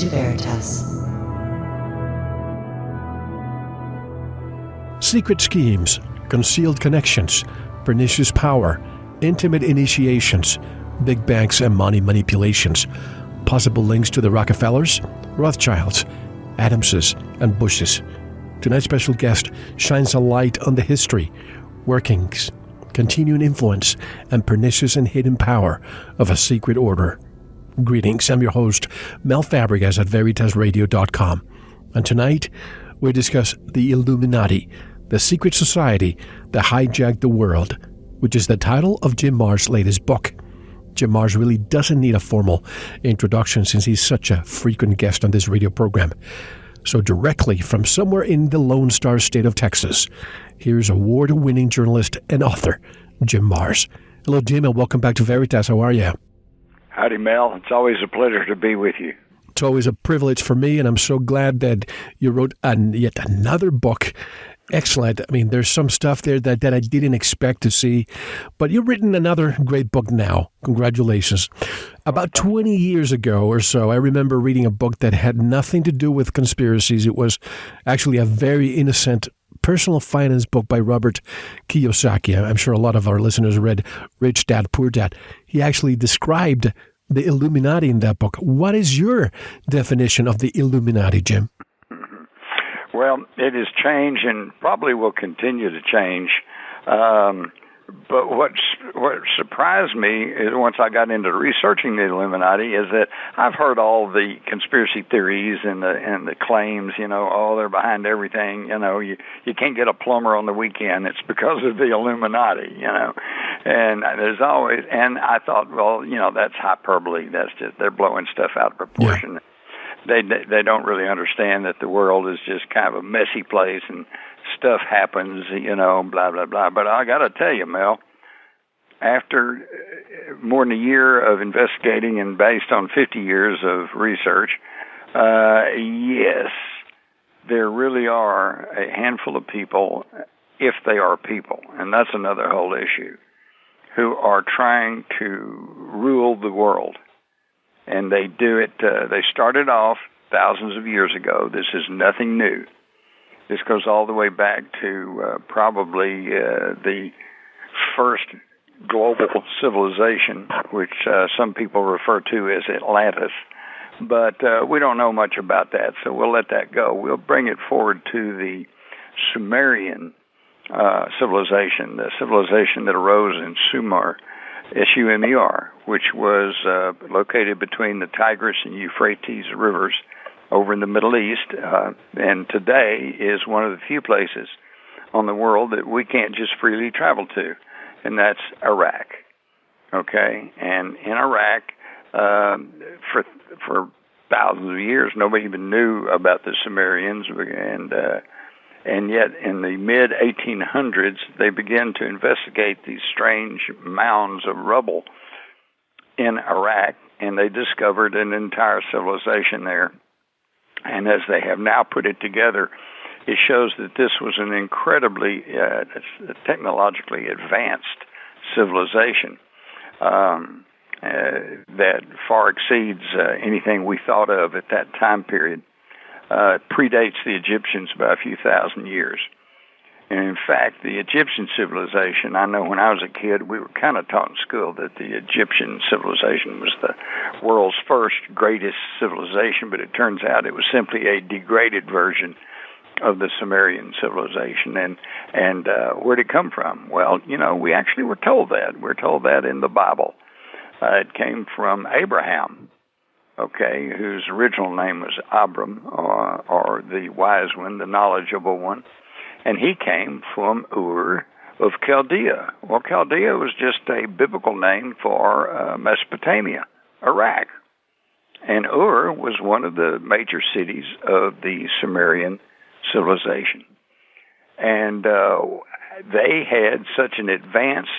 to VERITAS. Secret schemes, concealed connections, pernicious power, intimate initiations, big banks and money manipulations, possible links to the Rockefellers, Rothschilds, Adamses, and Bushes. Tonight's special guest shines a light on the history, workings, continuing influence, and pernicious and hidden power of a secret order. Greetings, I'm your host, Mel Fabregas at VeritasRadio.com. And tonight, we discuss the Illuminati, the secret society that hijacked the world, which is the title of Jim Marr's latest book. Jim Marr really doesn't need a formal introduction since he's such a frequent guest on this radio program. So directly from somewhere in the Lone Star State of Texas, here's award-winning journalist and author, Jim Marr. Hello, Jim, and welcome back to Veritas. How are you? Howdy, Mel. It's always a pleasure to be with you. It's always a privilege for me, and I'm so glad that you wrote yet another book. Excellent. I mean, there's some stuff there that I didn't expect to see, but you've written another great book now. Congratulations. About 20 years ago or so, I remember reading a book that had nothing to do with conspiracies. It was actually a very innocent personal finance book by Robert Kiyosaki. I'm sure a lot of our listeners read Rich Dad, Poor Dad. He actually described the Illuminati in that book. What is your definition of the Illuminati, Jim? Well, it has changed and probably will continue to change. But what surprised me is once I got into researching the Illuminati is that I've heard all the conspiracy theories and the claims, they're behind everything. You can't get a plumber on the weekend. It's because of the Illuminati, And there's always, and I thought, well, that's hyperbole. That's just, they're blowing stuff out of proportion. Yeah. They don't really understand that the world is just kind of a messy place and stuff happens, blah, blah, blah. But I got to tell you, Mel, after more than a year of investigating and based on 50 years of research, yes, there really are a handful of people, if they are people, and that's another whole issue, who are trying to rule the world. And they do it, they started off thousands of years ago. This is nothing new. This goes all the way back to probably the first global civilization, which some people refer to as Atlantis. But we don't know much about that, so we'll let that go. We'll bring it forward to the Sumerian civilization, the civilization that arose in Sumer, Sumer, which was located between the Tigris and Euphrates rivers over in the Middle East, and today is one of the few places on the world that we can't just freely travel to, and that's Iraq. Okay, and in Iraq, for thousands of years, nobody even knew about the Sumerians, and yet in the mid-1800s, they began to investigate these strange mounds of rubble in Iraq, and they discovered an entire civilization there. And as they have now put it together, it shows that this was an incredibly technologically advanced civilization that far exceeds anything we thought of at that time period. Predates the Egyptians by a few thousand years. And in fact, the Egyptian civilization, I know when I was a kid, we were kind of taught in school that the Egyptian civilization was the world's first greatest civilization, but it turns out it was simply a degraded version of the Sumerian civilization. And where'd it come from? Well, we actually were told that. We're told that in the Bible. It came from Abraham. Okay, whose original name was Abram, or the wise one, the knowledgeable one, and he came from Ur of Chaldea. Well, Chaldea was just a biblical name for Mesopotamia, Iraq, and Ur was one of the major cities of the Sumerian civilization, and they had such an advanced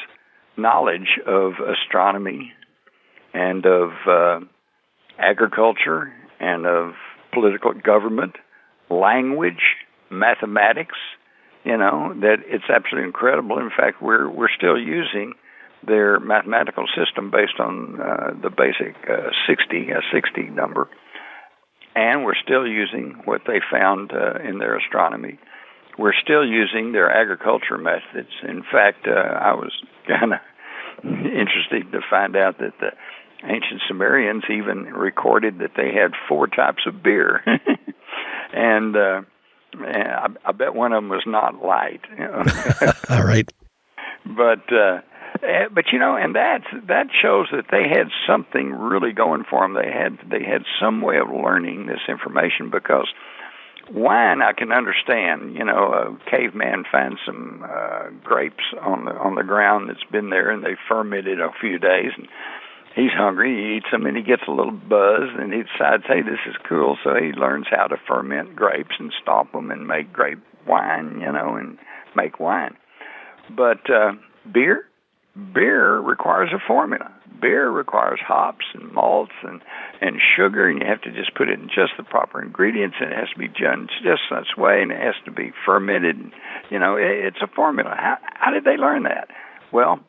knowledge of astronomy and of agriculture and of political government, language, mathematics, that it's absolutely incredible. In fact, we're still using their mathematical system based on the basic 60 number. And we're still using what they found in their astronomy. We're still using their agriculture methods. In fact, I was kind of interested to find out that the ancient Sumerians even recorded that they had 4 types of beer. And I bet one of them was not light. All right. But and that shows that they had something really going for them. They had some way of learning this information, because wine I can understand. A caveman finds some grapes on the ground that's been there, and they fermented a few days, and he's hungry. He eats them, and he gets a little buzz, and he decides, hey, this is cool. So he learns how to ferment grapes and stomp them and make grape wine, and make wine. But beer requires a formula. Beer requires hops and malts and sugar, and you have to just put it in just the proper ingredients, and it has to be done just such way, and it has to be fermented. It's a formula. How did they learn that? Well,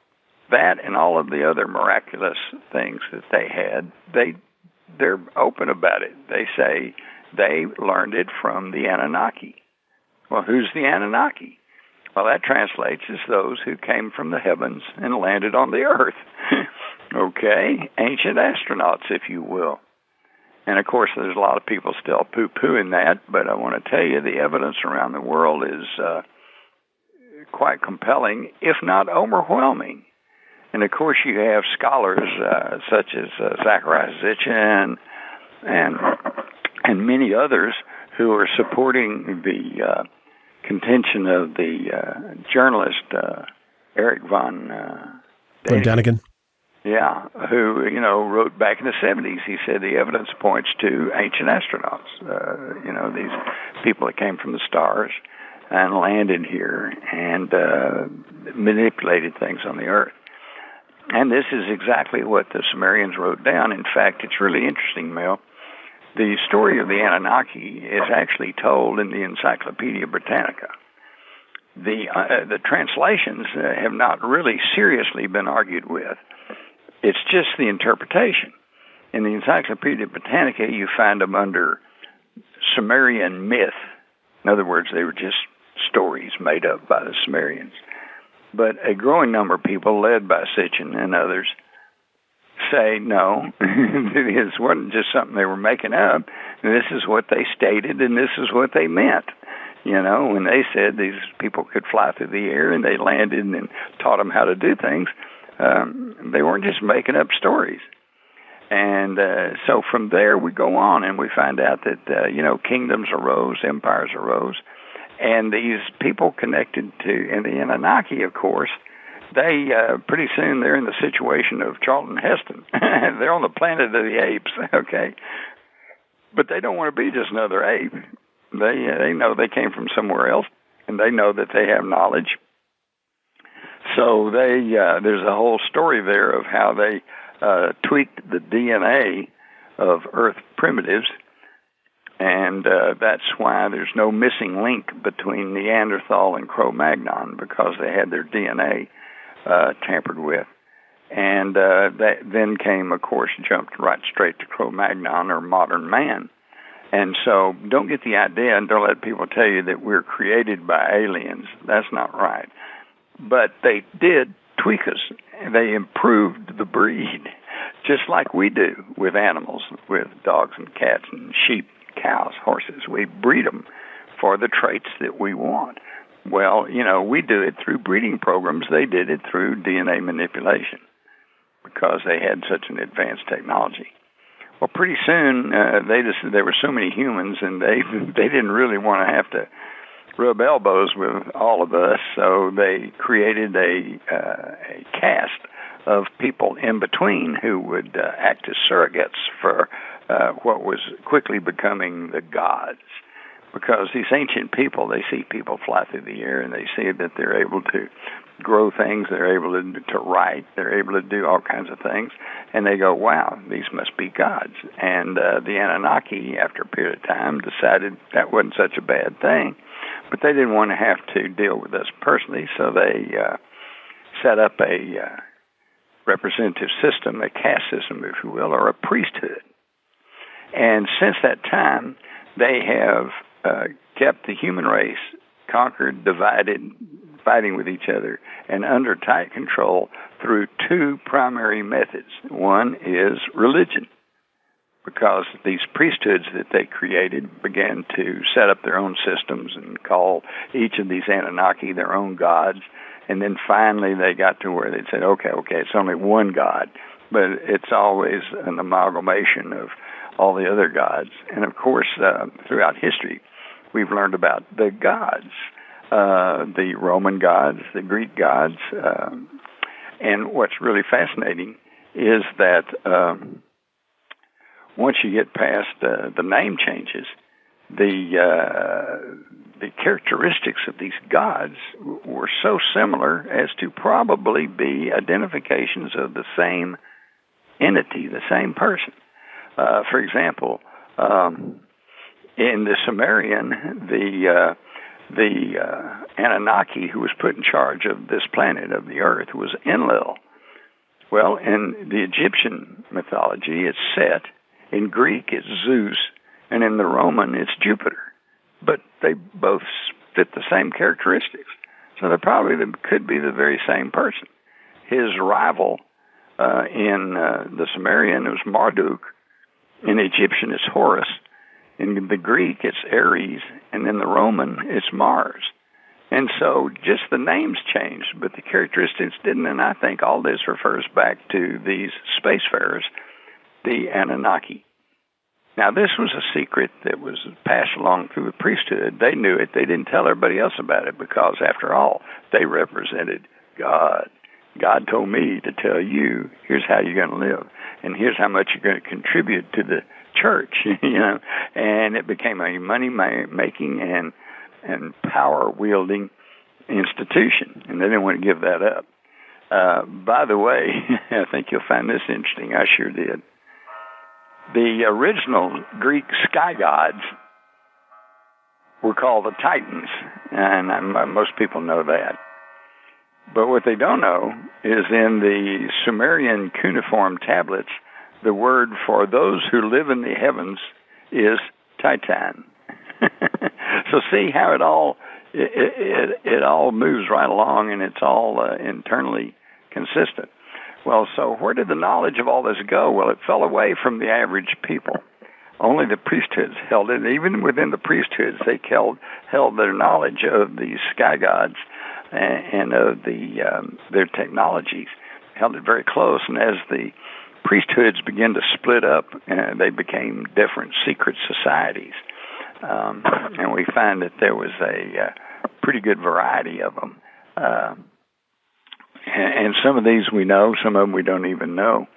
that and all of the other miraculous things that they had, they're open about it. They say they learned it from the Anunnaki. Well, who's the Anunnaki? Well, that translates as those who came from the heavens and landed on the earth. Okay, ancient astronauts, if you will. And, of course, there's a lot of people still poo-pooing that, but I want to tell you the evidence around the world is quite compelling, if not overwhelming. And, of course, you have scholars such as Zecharia Sitchin and many others who are supporting the contention of the journalist Eric von Daniken. Yeah, who, wrote back in the 70s, he said the evidence points to ancient astronauts, these people that came from the stars and landed here and manipulated things on the earth. And this is exactly what the Sumerians wrote down. In fact, it's really interesting, Mel. The story of the Anunnaki is actually told in the Encyclopedia Britannica. The translations have not really seriously been argued with. It's just the interpretation. In the Encyclopedia Britannica, you find them under Sumerian myth. In other words, they were just stories made up by the Sumerians. But a growing number of people, led by Sitchin and others, say no, this wasn't just something they were making up. This is what they stated, and this is what they meant. When they said these people could fly through the air and they landed and taught them how to do things, they weren't just making up stories. And so from there we go on and we find out that, kingdoms arose, empires arose, and these people connected to, and the Anunnaki, of course, they pretty soon they're in the situation of Charlton Heston. They're on the planet of the apes, okay? But they don't want to be just another ape. They know they came from somewhere else, and they know that they have knowledge. So there's a whole story there of how they tweaked the DNA of Earth primitives, and that's why there's no missing link between Neanderthal and Cro-Magnon, because they had their DNA tampered with. And that then came, of course, jumped right straight to Cro-Magnon, or modern man. And so don't get the idea, and don't let people tell you that we're created by aliens. That's not right. But they did tweak us. They improved the breed, just like we do with animals, with dogs and cats and sheep, cows, horses. We breed them for the traits that we want. Well, we do it through breeding programs. They did it through DNA manipulation because they had such an advanced technology. Well, pretty soon there were so many humans, and they didn't really want to have to rub elbows with all of us, so they created a caste of people in between who would act as surrogates for what was quickly becoming the gods. Because these ancient people, they see people fly through the air, and they see that they're able to grow things, they're able to write, they're able to do all kinds of things, and they go, wow, these must be gods. And the Anunnaki, after a period of time, decided that wasn't such a bad thing, but they didn't want to have to deal with us personally, so they set up a representative system, a caste system, if you will, or a priesthood. And since that time, they have kept the human race conquered, divided, fighting with each other, and under tight control through two primary methods. One is religion, because these priesthoods that they created began to set up their own systems and call each of these Anunnaki their own gods. And then finally they got to where they said, okay, it's only one God, but it's always an amalgamation of all the other gods. And of course, throughout history, we've learned about the gods, the Roman gods, the Greek gods. And what's really fascinating is that once you get past the name changes, the characteristics of these gods were so similar as to probably be identifications of the same entity, the same person. For example, in the Sumerian, the Anunnaki who was put in charge of this planet, of the Earth, was Enlil. Well, in the Egyptian mythology, it's Set. In Greek, it's Zeus. And in the Roman, it's Jupiter. But they both fit the same characteristics. So they probably could be the very same person. His rival in the Sumerian was Marduk. In Egyptian, it's Horus. In the Greek, it's Ares. And in the Roman, it's Mars. And so just the names changed, but the characteristics didn't. And I think all this refers back to these spacefarers, the Anunnaki. Now, this was a secret that was passed along through the priesthood. They knew it. They didn't tell everybody else about it because, after all, they represented God. God told me to tell you, here's how you're going to live, and here's how much you're going to contribute to the church, And it became a money-making and power-wielding institution, and they didn't want to give that up. By the way, I think you'll find this interesting. I sure did. The original Greek sky gods were called the Titans, and most people know that. But what they don't know is in the Sumerian cuneiform tablets, the word for those who live in the heavens is Titan. So see how it all moves right along, and it's all internally consistent. Well, so where did the knowledge of all this go? Well, it fell away from the average people. Only the priesthoods held it. Even within the priesthoods, they held their knowledge of the sky gods and of their technologies, held it very close. And as the priesthoods began to split up, they became different secret societies. And we find that there was a pretty good variety of them. And some of these we know, some of them we don't even know.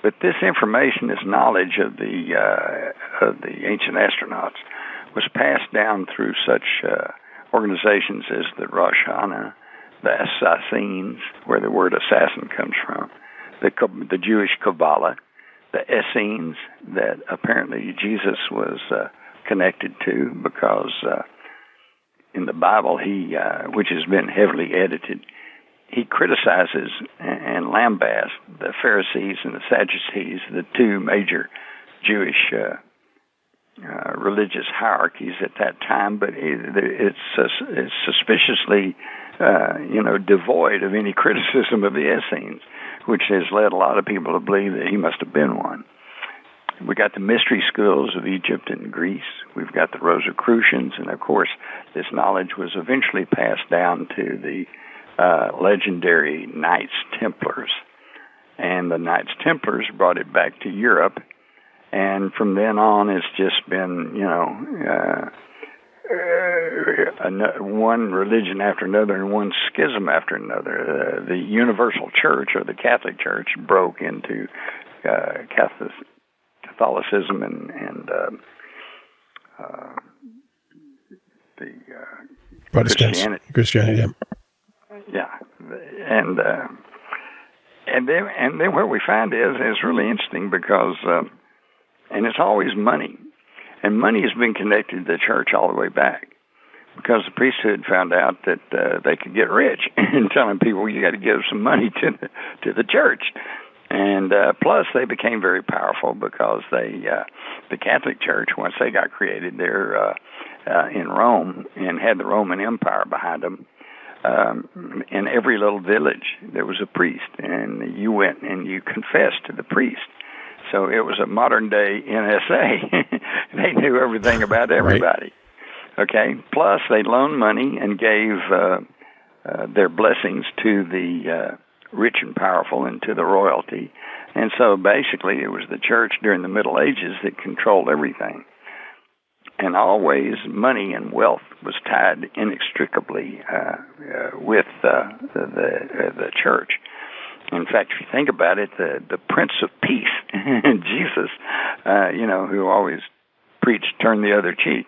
But this information, this knowledge of the ancient astronauts, was passed down through such organizations as the Rosh Hashanah, the Assassins, where the word assassin comes from, the Jewish Kabbalah, the Essenes that apparently Jesus was connected to, because in the Bible, which has been heavily edited, he criticizes and lambasts the Pharisees and the Sadducees, the two major Jewish religious hierarchies at that time, but it's suspiciously, devoid of any criticism of the Essenes, which has led a lot of people to believe that he must have been one. We got the mystery schools of Egypt and Greece. We've got the Rosicrucians, and of course, this knowledge was eventually passed down to the legendary Knights Templars. And the Knights Templars brought it back to Europe. And from then on, it's just been, one religion after another and one schism after another. The Universal Church, or the Catholic Church, broke into Catholicism and the Protestants. Christianity. Yeah, and then what we find is really interesting because, and it's always money, and money has been connected to the church all the way back, because the priesthood found out that they could get rich in telling people, you got to give some money to the church, And plus, they became very powerful because the Catholic Church, once they got created there in Rome and had the Roman Empire behind them, in every little village there was a priest, and you went and you confessed to the priest. So it was a modern-day NSA. They knew everything about everybody. Right. Okay. Plus, they loaned money and gave their blessings to the rich and powerful and to the royalty. And so basically it was the church during the Middle Ages that controlled everything. And always money and wealth was tied inextricably with the church. In fact, if you think about it, the Prince of Peace, Jesus, who always preached turn the other cheek,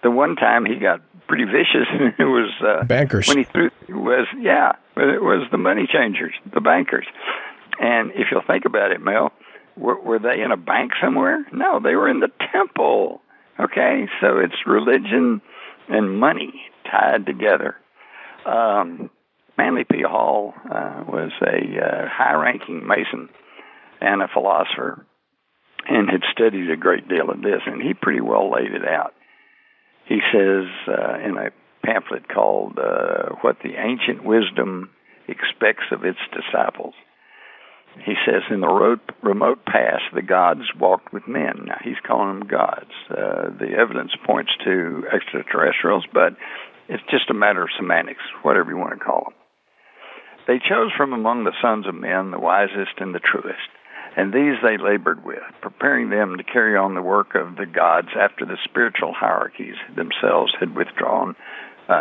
the one time he got pretty vicious, it was bankers. When it was the money changers, the bankers. And if you'll think about it, Mel, were they in a bank somewhere? No, they were in the temple. Okay, so it's religion and money tied together. Manly P. Hall was a high-ranking Mason and a philosopher, and had studied a great deal of this, and he pretty well laid it out. He says in a pamphlet called What the Ancient Wisdom Expects of Its Disciples, he says, in the remote past, the gods walked with men. Now, he's calling them gods. The evidence points to extraterrestrials, but it's just a matter of semantics, whatever you want to call them. They chose from among the sons of men the wisest and the truest, and these they labored with, preparing them to carry on the work of the gods after the spiritual hierarchies themselves had withdrawn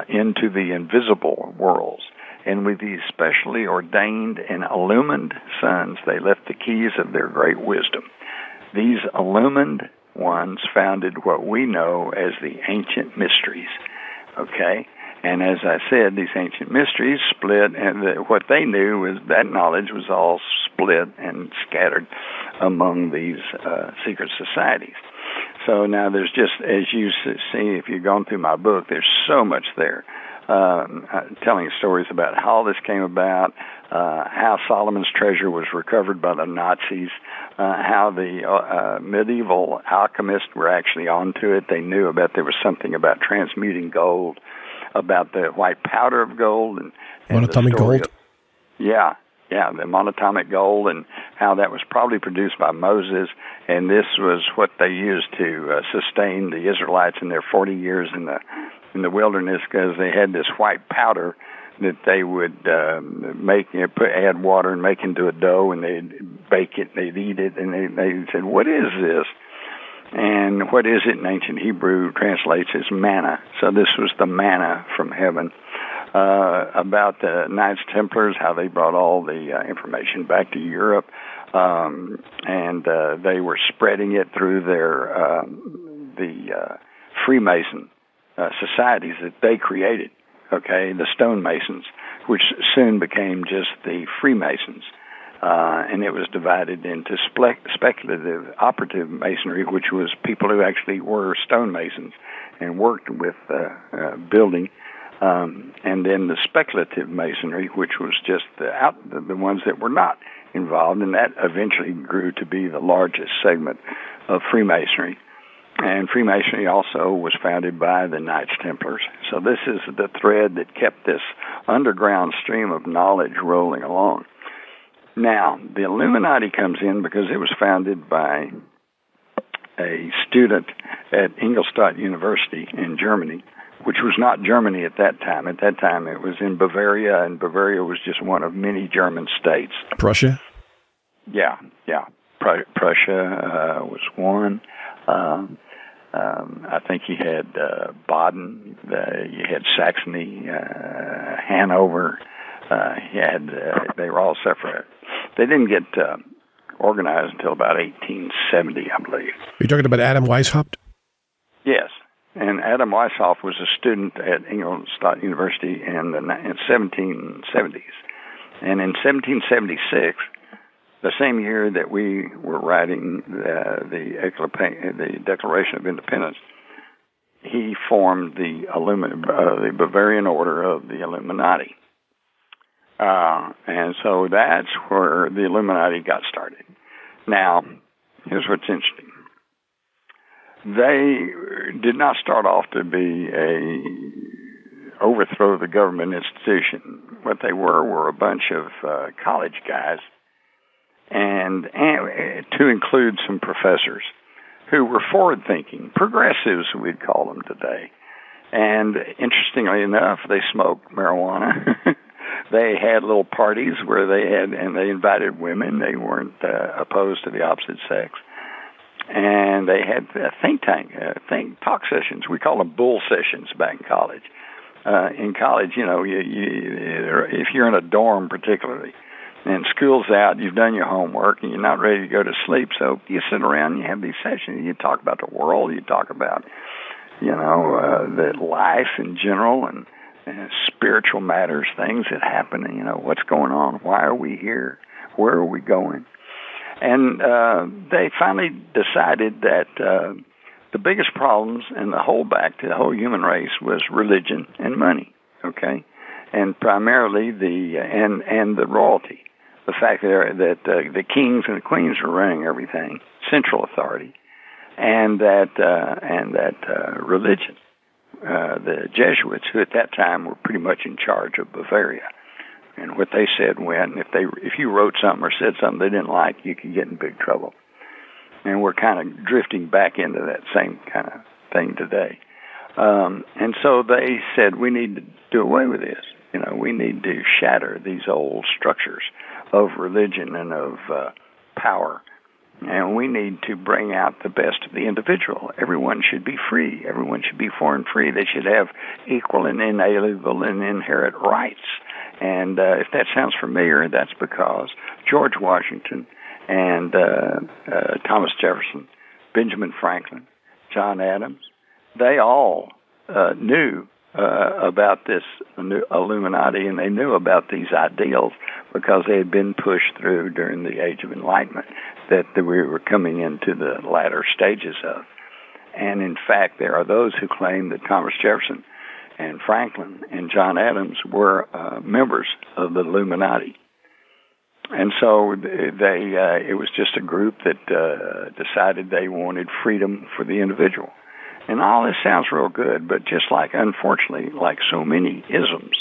into the invisible worlds. And with these specially ordained and illumined sons, they left the keys of their great wisdom. These illumined ones founded what we know as the ancient mysteries. Okay? And as I said, these ancient mysteries split, and what they knew was that knowledge was all split and scattered among these secret societies. So now there's just, as you see, if you've gone through my book, there's so much there. Telling stories about how all this came about, how Solomon's treasure was recovered by the Nazis, how the medieval alchemists were actually onto it. They knew about there was something about transmuting gold, about the white powder of gold, and monatomic gold. The monatomic gold, and how that was probably produced by Moses, and this was what they used to sustain the Israelites in their 40 years in the wilderness, because they had this white powder that they would add water and make into a dough, and they'd bake it, they'd eat it, and they said, "What is this?" And what is it in ancient Hebrew translates as manna. So this was the manna from heaven. About the Knights Templars, how they brought all the information back to Europe, and they were spreading it through their the Freemason societies that they created. Okay, the stonemasons, which soon became just the Freemasons. And it was divided into speculative operative masonry, which was people who actually were stonemasons and worked with building, and then the speculative masonry, which was just the ones that were not involved, and that eventually grew to be the largest segment of Freemasonry. And Freemasonry also was founded by the Knights Templars. So this is the thread that kept this underground stream of knowledge rolling along. Now, the Illuminati comes in because it was founded by a student at Ingolstadt University in Germany, which was not Germany at that time. At that time, it was in Bavaria, and Bavaria was just one of many German states. Prussia? Yeah. Prussia was one. I think you had Baden, you had Saxony, Hanover. They were all separate. They didn't get organized until about 1870, I believe. Are you talking about Adam Weishaupt? Yes. And Adam Weishaupt was a student at Ingolstadt University in the 1770s. And in 1776, the same year that we were writing the Declaration of Independence, he formed the Bavarian Order of the Illuminati. And so that's where the Illuminati got started. Now, here's what's interesting. They did not start off to be a overthrow of the government institution. What they were a bunch of college guys, and to include some professors who were forward-thinking, progressives, we'd call them today. And interestingly enough, they smoked marijuana. They had little parties where they invited women. They weren't opposed to the opposite sex. And they had a think talk sessions. We call them bull sessions back in college. In college, if you're in a dorm particularly, and school's out, you've done your homework, and you're not ready to go to sleep, so you sit around and you have these sessions. You talk about the world. You talk about, the life in general and spiritual matters, things that happen, and, what's going on, why are we here, where are we going? And they finally decided that the biggest problems in the whole human race was religion and money, okay? And primarily the royalty. The fact that the kings and the queens were running everything, central authority, and that religion. The Jesuits, who at that time were pretty much in charge of Bavaria, and what they said went. If you wrote something or said something they didn't like, you could get in big trouble. And we're kind of drifting back into that same kind of thing today. And so they said, we need to do away with this. We need to shatter these old structures of religion and of power. And we need to bring out the best of the individual. Everyone should be free. Everyone should be foreign free. They should have equal and inalienable and inherent rights. And if that sounds familiar, that's because George Washington and Thomas Jefferson, Benjamin Franklin, John Adams, they all knew about this Illuminati, and they knew about these ideals because they had been pushed through during the Age of Enlightenment that we were coming into the latter stages of. And in fact, there are those who claim that Thomas Jefferson and Franklin and John Adams were members of the Illuminati. And so it was just a group that decided they wanted freedom for the individual. And all this sounds real good, but just unfortunately, like so many isms,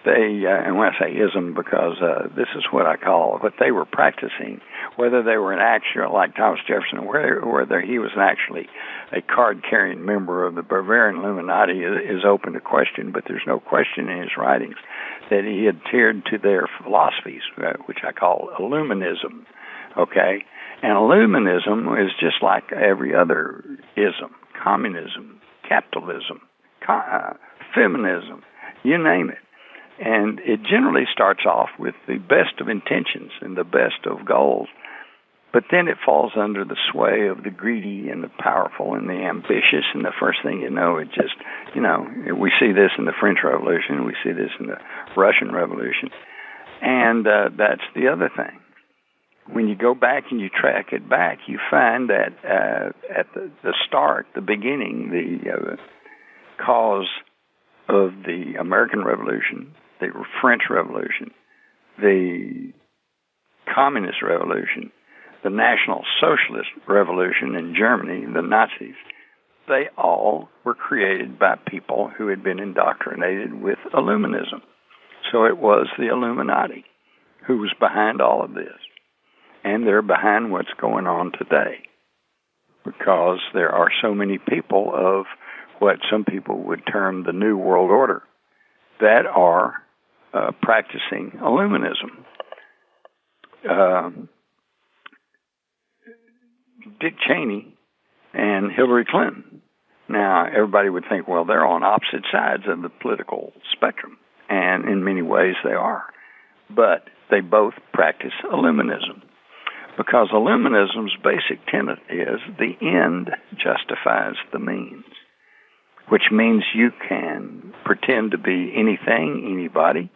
and when I say ism, because this is what I call what they were practicing, whether they were an actual, like Thomas Jefferson, or whether he was actually a card-carrying member of the Bavarian Illuminati is open to question, but there's no question in his writings that he adhered to their philosophies, which I call Illuminism, okay? And Illuminism is just like every other ism, communism, capitalism, feminism, you name it. And it generally starts off with the best of intentions and the best of goals, but then it falls under the sway of the greedy and the powerful and the ambitious, and the first thing you know, it just, we see this in the French Revolution, we see this in the Russian Revolution, and that's the other thing. When you go back and you track it back, you find that at the start, the beginning, the cause of the American Revolution, the French Revolution, the Communist Revolution, the National Socialist Revolution in Germany, the Nazis, they all were created by people who had been indoctrinated with Illuminism. So it was the Illuminati who was behind all of this. And they're behind what's going on today, because there are so many people of what some people would term the New World Order that are practicing Illuminism. Dick Cheney and Hillary Clinton. Now, everybody would think, well, they're on opposite sides of the political spectrum, and in many ways they are. But they both practice Illuminism, because Illuminism's basic tenet is the end justifies the means, which means you can pretend to be anything, anybody.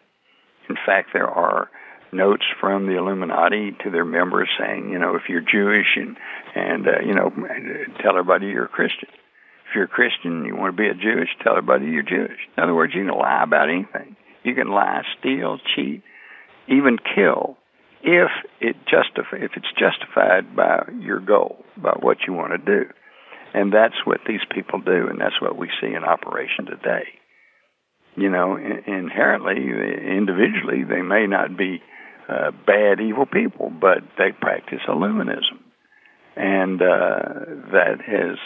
In fact, there are notes from the Illuminati to their members saying, if you're Jewish and tell everybody you're a Christian. If you're a Christian, you want to be a Jewish, tell everybody you're Jewish. In other words, you can lie about anything. You can lie, steal, cheat, even kill if it's justified by your goal, by what you want to do. And that's what these people do, and that's what we see in operation today. You know, inherently, individually, they may not be bad, evil people, but they practice Illuminism. And that has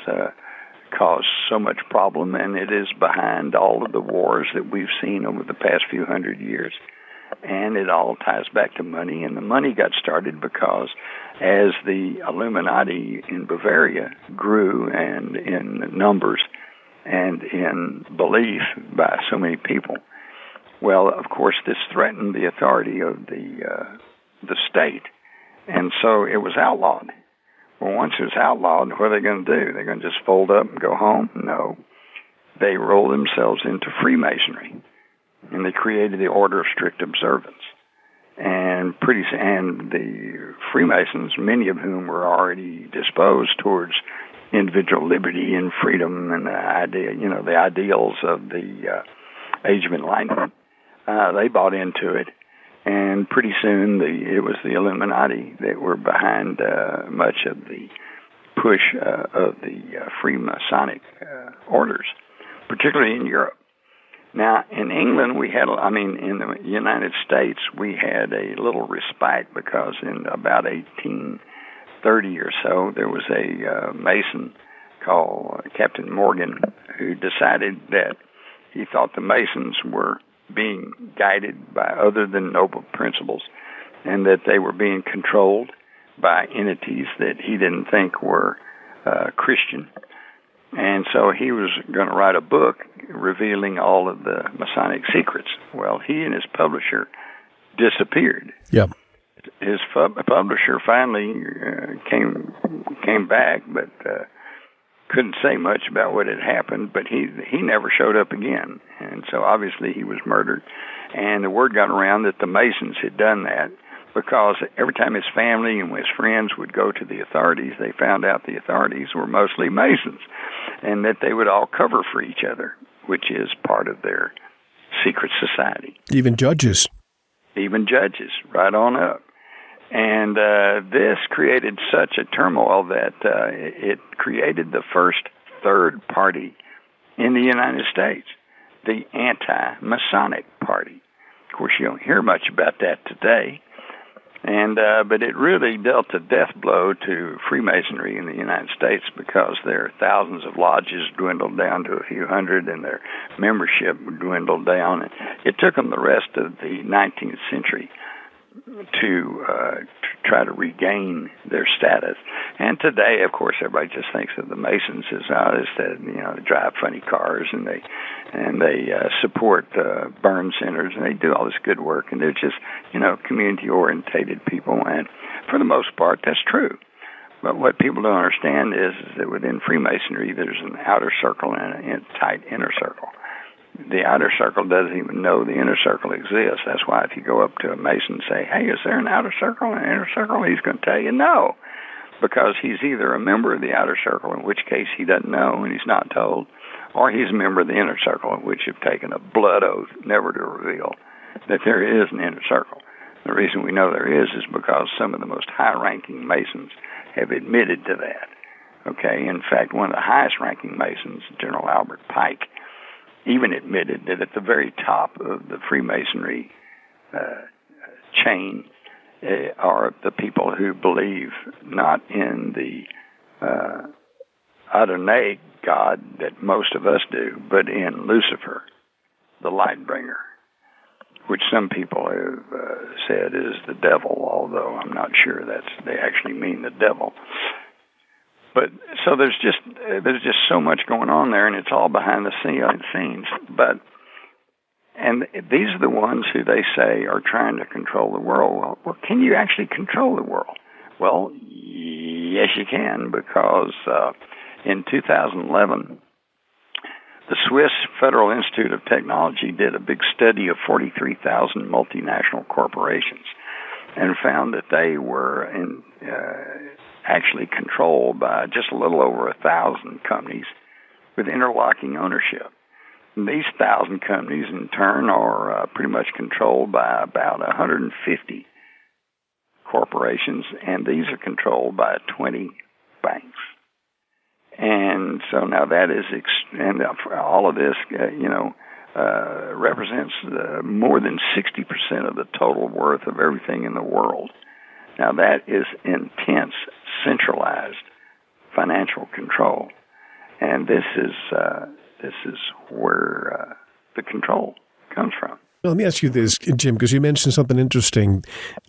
caused so much problem, and it is behind all of the wars that we've seen over the past few hundred years. And it all ties back to money, and the money got started because as the Illuminati in Bavaria grew and in numbers and in belief by so many people, well, of course, this threatened the authority of the state, and so it was outlawed. Well, once it was outlawed, what are they going to do? They're going to just fold up and go home? No. They rolled themselves into Freemasonry, and they created the Order of Strict Observance. And the Freemasons, many of whom were already disposed towards individual liberty and freedom and the ideals of the Age of Enlightenment, they bought into it. And pretty soon, it was the Illuminati that were behind much of the push of the Freemasonic orders, particularly in Europe. Now, in England, in the United States, we had a little respite because in about 1830 or so, there was a Mason called Captain Morgan who decided that he thought the Masons were being guided by other than noble principles, and that they were being controlled by entities that he didn't think were Christian. And so he was going to write a book revealing all of the Masonic secrets. Well, he and his publisher disappeared. Yeah. His publisher finally came back, but couldn't say much about what had happened, but he never showed up again. And so obviously he was murdered. And the word got around that the Masons had done that because every time his family and his friends would go to the authorities, they found out the authorities were mostly Masons and that they would all cover for each other, which is part of their secret society. Even judges. Even judges, right on up. And this created such a turmoil that it created the first third party in the United States, the anti-Masonic party. Of course, you don't hear much about that today, but it really dealt a death blow to Freemasonry in the United States because their thousands of lodges dwindled down to a few hundred, and their membership dwindled down. And it took them the rest of the 19th century to try to regain their status. And today, of course, everybody just thinks of the Masons as they drive funny cars and they support burn centers and they do all this good work, and they're just community orientated people. And for the most part, that's true. But what people don't understand is that within Freemasonry, there's an outer circle and a tight inner circle. The outer circle doesn't even know the inner circle exists. That's why if you go up to a Mason and say, hey, is there an outer circle and an inner circle? He's going to tell you no, because he's either a member of the outer circle, in which case he doesn't know and he's not told, or he's a member of the inner circle, in which you've taken a blood oath never to reveal that there is an inner circle. The reason we know there is because some of the most high-ranking Masons have admitted to that. Okay, in fact, one of the highest-ranking Masons, General Albert Pike, even admitted that at the very top of the Freemasonry chain are the people who believe not in the Adonai God that most of us do, but in Lucifer, the light bringer, which some people have said is the devil, although I'm not sure they actually mean the devil. But so there's just so much going on there, and it's all behind the scenes. And these are the ones who they say are trying to control the world. Well, can you actually control the world? Well, yes, you can, because in 2011, the Swiss Federal Institute of Technology did a big study of 43,000 multinational corporations and found that they were actually controlled by just a little over 1,000 companies with interlocking ownership. these 1,000 companies, in turn, are pretty much controlled by about 150 corporations, and these are controlled by 20 banks. And so now that is, and all of this, represents more than 60% of the total worth of everything in the world. Now that is intense, centralized financial control, and this is where the control comes from. Let me ask you this, Jim, because you mentioned something interesting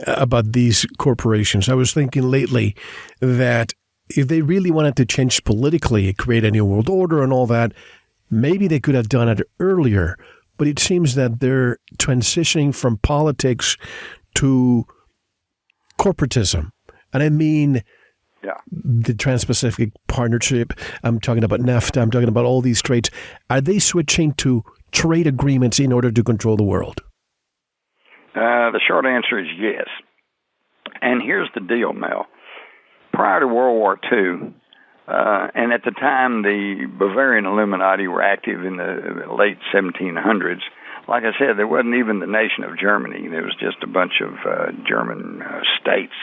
about these corporations. I was thinking lately that if they really wanted to change politically, create a new world order and all that, maybe they could have done it earlier. But it seems that they're transitioning from politics to corporatism. And I mean the Trans-Pacific Partnership. I'm talking about NAFTA. I'm talking about all these trades. Are they switching to trade agreements in order to control the world? The short answer is yes. And here's the deal, Mel. Prior to World War II, and at the time the Bavarian Illuminati were active in the late 1700s, like I said, there wasn't even the nation of Germany. There was just a bunch of German states.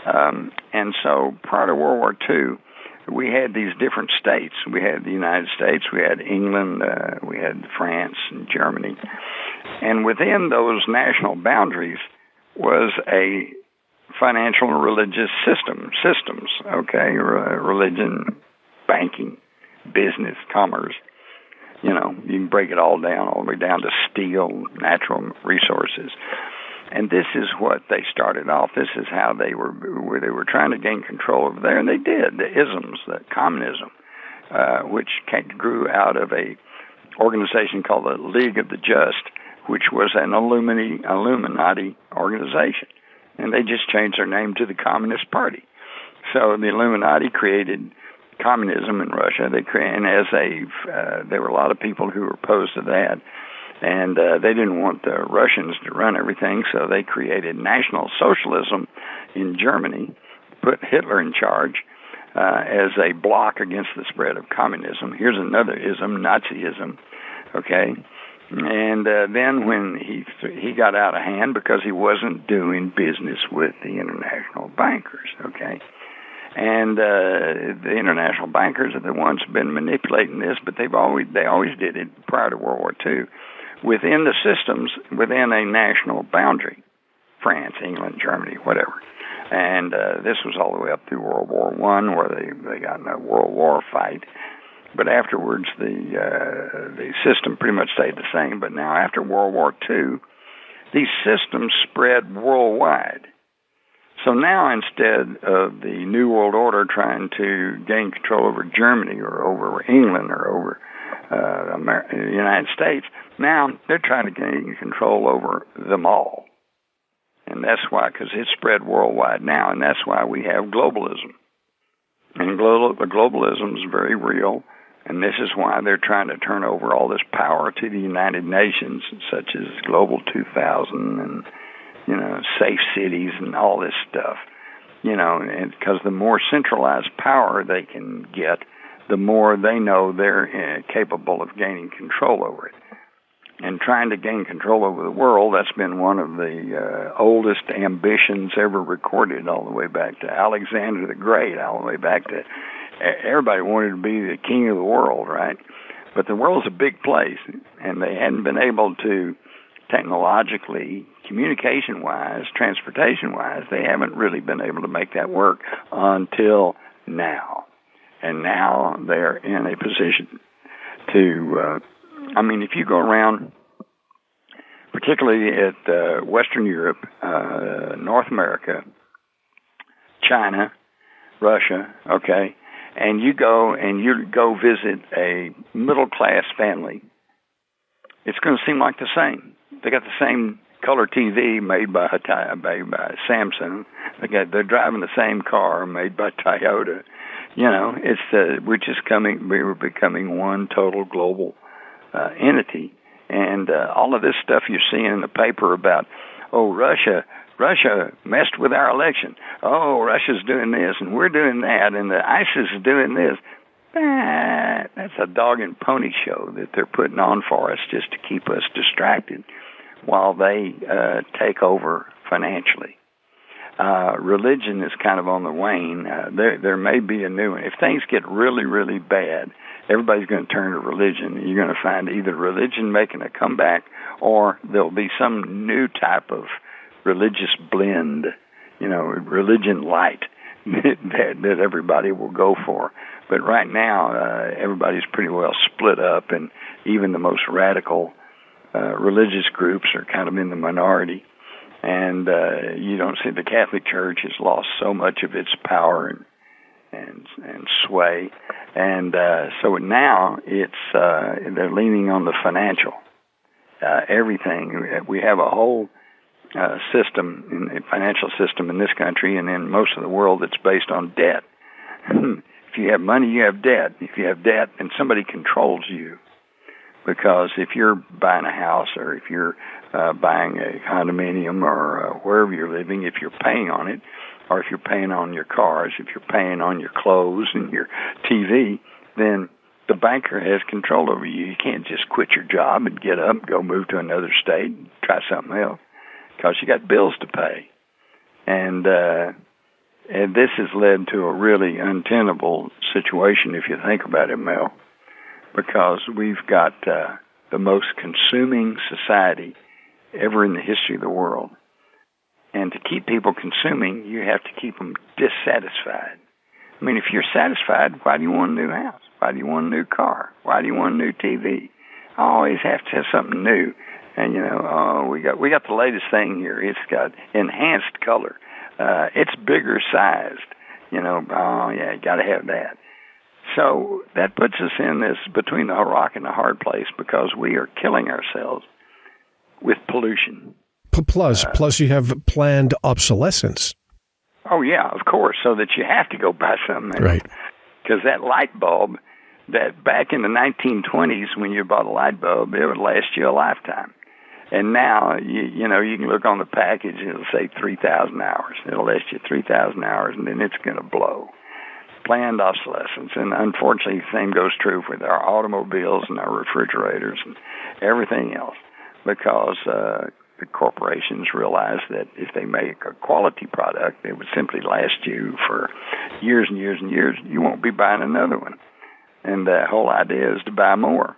And so prior to World War II, we had these different states. We had the United States, we had England, we had France and Germany. And within those national boundaries was a financial and religious systems, okay, religion, banking, business, commerce. You can break it all the way down to steel, natural resources. And this is what they started off. This is how they were trying to gain control over there, and they did. The isms, the communism, which grew out of a organization called the League of the Just, which was an Illuminati organization. And they just changed their name to the Communist Party. So the Illuminati created communism in Russia. There were a lot of people who were opposed to that. And they didn't want the Russians to run everything, so they created National Socialism in Germany, put Hitler in charge as a block against the spread of communism. Here's another ism, Nazism, okay? And then when he got out of hand because he wasn't doing business with the international bankers, okay? And the international bankers are the ones who've been manipulating this, but they always did it prior to World War II. Within the systems, within a national boundary, France, England, Germany, whatever. And this was all the way up through World War I, where they got in a World War fight. But afterwards, the system pretty much stayed the same. But now, after World War II, these systems spread worldwide. So now, instead of the New World Order trying to gain control over Germany or over England or over the United States, now they're trying to gain control over them all. And that's why, because it's spread worldwide now, and that's why we have globalism. And globalism is very real, and this is why they're trying to turn over all this power to the United Nations, such as Global 2000 and, safe cities and all this stuff. And because the more centralized power they can get, the more they know they're capable of gaining control over it. And trying to gain control over the world, that's been one of the oldest ambitions ever recorded, all the way back to Alexander the Great, all the way back to everybody wanted to be the king of the world, right? But the world's a big place, and they hadn't been able to, technologically, communication-wise, transportation-wise, they haven't really been able to make that work until now. And now they're in a position to, if you go around, particularly at Western Europe, North America, China, Russia, okay, and you go visit a middle-class family, it's going to seem like the same. They got the same color TV made by Samsung. They're driving the same car made by Toyota. We're becoming one total global entity. And all of this stuff you're seeing in the paper about, Russia messed with our election. Oh, Russia's doing this, and we're doing that, and the ISIS is doing this. that's a dog and pony show that they're putting on for us just to keep us distracted while they take over financially. Religion is kind of on the wane. There may be a new one. If things get really, really bad, everybody's going to turn to religion. You're going to find either religion making a comeback or there'll be some new type of religious blend, religion light that everybody will go for. But right now, everybody's pretty well split up, and even the most radical religious groups are kind of in the minority. And you don't see the Catholic Church has lost so much of its power and sway. And so now they're leaning on the financial. Everything. We have a whole system, a financial system in this country and in most of the world that's based on debt. If you have money, you have debt. If you have debt, then somebody controls you. Because if you're buying a house or if you're buying a condominium or wherever you're living, if you're paying on it, or if you're paying on your cars, if you're paying on your clothes and your TV, then the banker has control over you. You can't just quit your job and get up and go move to another state and try something else because you got bills to pay. And this has led to a really untenable situation if you think about it, Mel, because we've got the most consuming society ever in the history of the world. And to keep people consuming, you have to keep them dissatisfied. I mean, if you're satisfied, why do you want a new house? Why do you want a new car? Why do you want a new TV? I always have to have something new. And, we got the latest thing here. It's got enhanced color. It's bigger sized. You got to have that. So that puts us in this between a rock and a hard place because we are killing ourselves with pollution. Plus you have planned obsolescence. Oh, yeah, of course, so that you have to go buy something. Right. Because that light bulb, that back in the 1920s when you bought a light bulb, it would last you a lifetime. And now, you can look on the package, and it'll say 3,000 hours. It'll last you 3,000 hours, and then it's going to blow. Planned obsolescence. And unfortunately, the same goes true with our automobiles and our refrigerators and everything else. Because the corporations realize that if they make a quality product, it would simply last you for years and years and years. You won't be buying another one. And the whole idea is to buy more.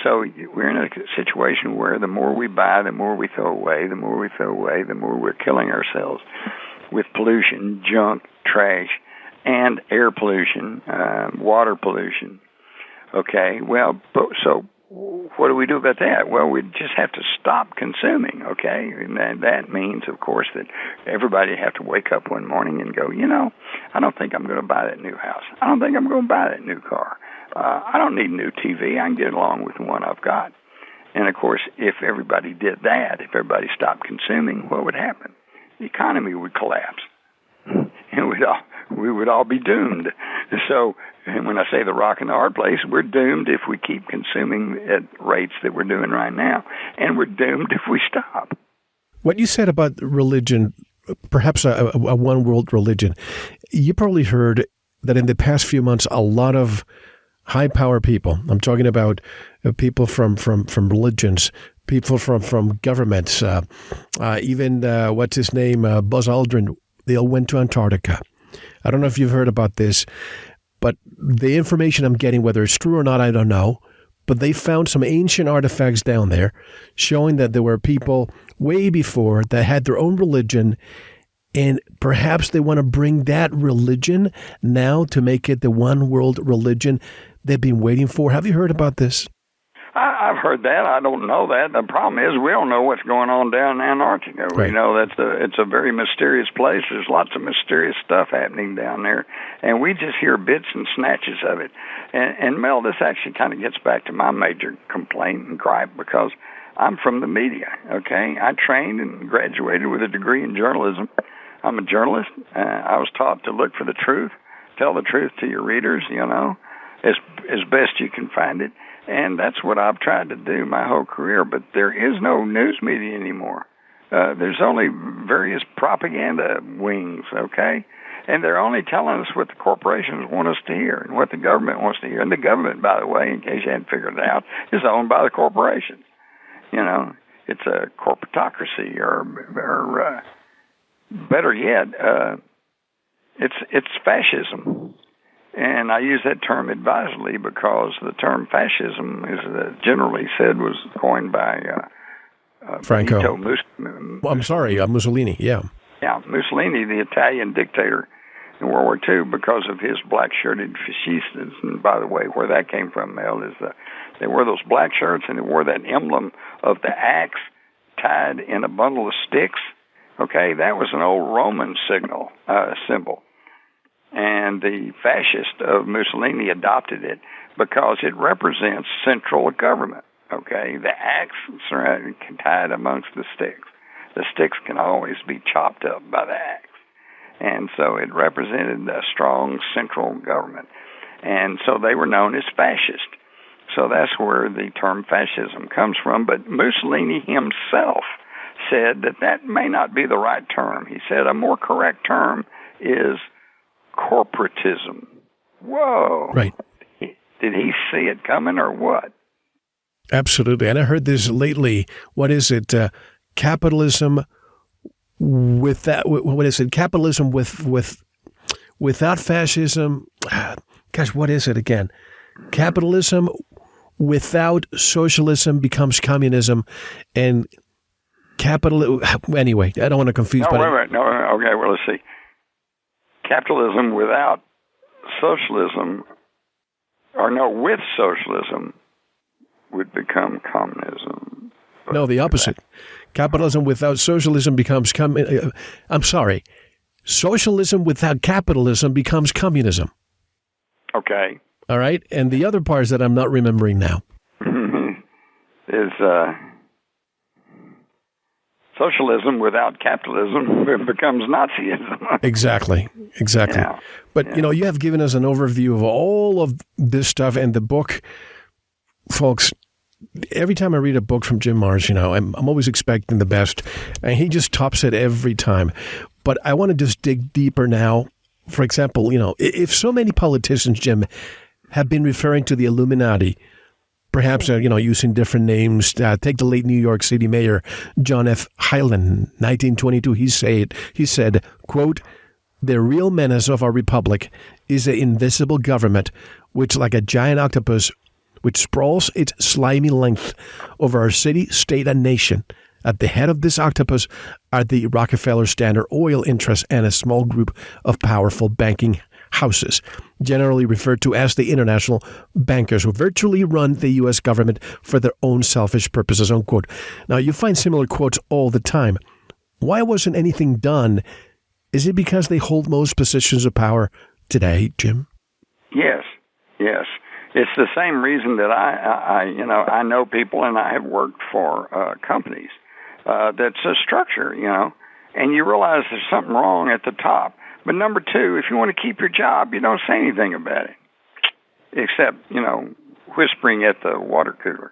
So we're in a situation where the more we buy, the more we throw away, the more we throw away, the more we're killing ourselves with pollution, junk, trash, and air pollution, water pollution. Okay, well, so what do we do about that? Well, we just have to stop consuming, okay? And that means, of course, that everybody have to wake up one morning and go, I don't think I'm going to buy that new house. I don't think I'm going to buy that new car. I don't need a new TV. I can get along with the one I've got. And, of course, if everybody did that, if everybody stopped consuming, what would happen? The economy would collapse. And we would all be doomed. So when I say the rock and the hard place, we're doomed if we keep consuming at rates that we're doing right now. And we're doomed if we stop. What you said about religion, perhaps a one-world religion, you probably heard that in the past few months, a lot of high-power people, I'm talking about people from religions, people from governments, even, what's his name, Buzz Aldrin, they all went to Antarctica. I don't know if you've heard about this, but the information I'm getting, whether it's true or not, I don't know, but they found some ancient artifacts down there showing that there were people way before that had their own religion, and perhaps they want to bring that religion now to make it the one world religion they've been waiting for. Have you heard about this? I've heard that. I don't know that. The problem is we don't know what's going on down in Antarctica. Right. We know it's a very mysterious place. There's lots of mysterious stuff happening down there, and we just hear bits and snatches of it. And Mel, this actually kind of gets back to my major complaint and gripe because I'm from the media, okay? I trained and graduated with a degree in journalism. I'm a journalist. I was taught to look for the truth, tell the truth to your readers, as best you can find it. And that's what I've tried to do my whole career. But there is no news media anymore. There's only various propaganda wings, okay? And they're only telling us what the corporations want us to hear and what the government wants to hear. And the government, by the way, in case you hadn't figured it out, is owned by the corporations. You know, it's a corporatocracy, or better yet, it's fascism. And I use that term advisedly because the term fascism is generally said was coined by Franco. Mussolini. Yeah. Yeah, Mussolini, the Italian dictator in World War II, because of his black-shirted fascistas. And by the way, where that came from, Mel, is they wore those black shirts and they wore that emblem of the axe tied in a bundle of sticks. Okay, that was an old Roman symbol. And the fascist of Mussolini adopted it because it represents central government. Okay, the axe tied amongst the sticks. The sticks can always be chopped up by the axe. And so it represented a strong central government. And so they were known as fascist. So that's where the term fascism comes from. But Mussolini himself said that may not be the right term. He said a more correct term is corporatism. Whoa. Right. Did he see it coming or what? Absolutely. And I heard this lately. What is it? Capitalism with that. What is it? Capitalism without fascism. Gosh, what is it again? Capitalism without socialism becomes communism, and Anyway, I don't want to confuse. No, wait a minute. No, okay. Well, let's see. Capitalism without socialism, with socialism, would become communism. No, the opposite. Capitalism without socialism becomes I'm sorry. Socialism without capitalism becomes communism. Okay. All right? And the other parts that I'm not remembering now. is socialism without capitalism becomes Nazism. Exactly. Yeah. But, you have given us an overview of all of this stuff, and the book, folks, every time I read a book from Jim Marr, I'm always expecting the best, and he just tops it every time. But I want to just dig deeper now. For example, if so many politicians, Jim, have been referring to the Illuminati, perhaps, using different names. Take the late New York City Mayor, John F. Hyland, 1922. He said, quote, "The real menace of our republic is the invisible government, which, like a giant octopus, which sprawls its slimy length over our city, state, and nation. At the head of this octopus are the Rockefeller Standard Oil interests and a small group of powerful banking houses, generally referred to as the international bankers, who virtually run the U.S. government for their own selfish purposes," unquote. Now, you find similar quotes all the time. Why wasn't anything done? Is it because they hold most positions of power today, Jim? Yes. It's the same reason that I know people, and I have worked for companies. That's a structure, and you realize there's something wrong at the top. But number two, if you want to keep your job, you don't say anything about it, except, whispering at the water cooler.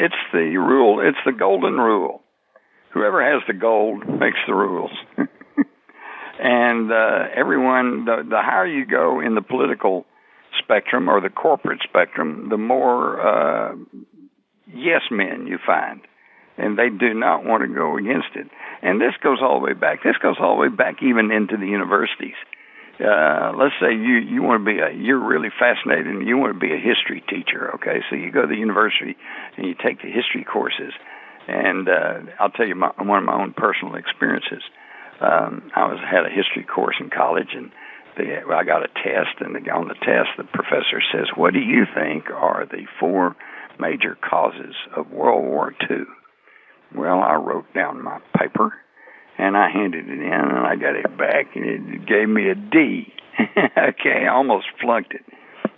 It's the rule. It's the golden rule. Whoever has the gold makes the rules. And everyone, the higher you go in the political spectrum or the corporate spectrum, the more yes men you find. And they do not want to go against it. And this goes all the way back. This goes all the way back even into the universities. Let's say you want to be you're really fascinated and you want to be a history teacher, okay? So you go to the university and you take the history courses. And I'll tell you one of my own personal experiences. I had a history course in college, and I got a test, and on the test, the professor says, "What do you think are the 4 major causes of World War II?" Well, I wrote down my paper, and I handed it in, and I got it back, and it gave me a D. Okay, I almost flunked it.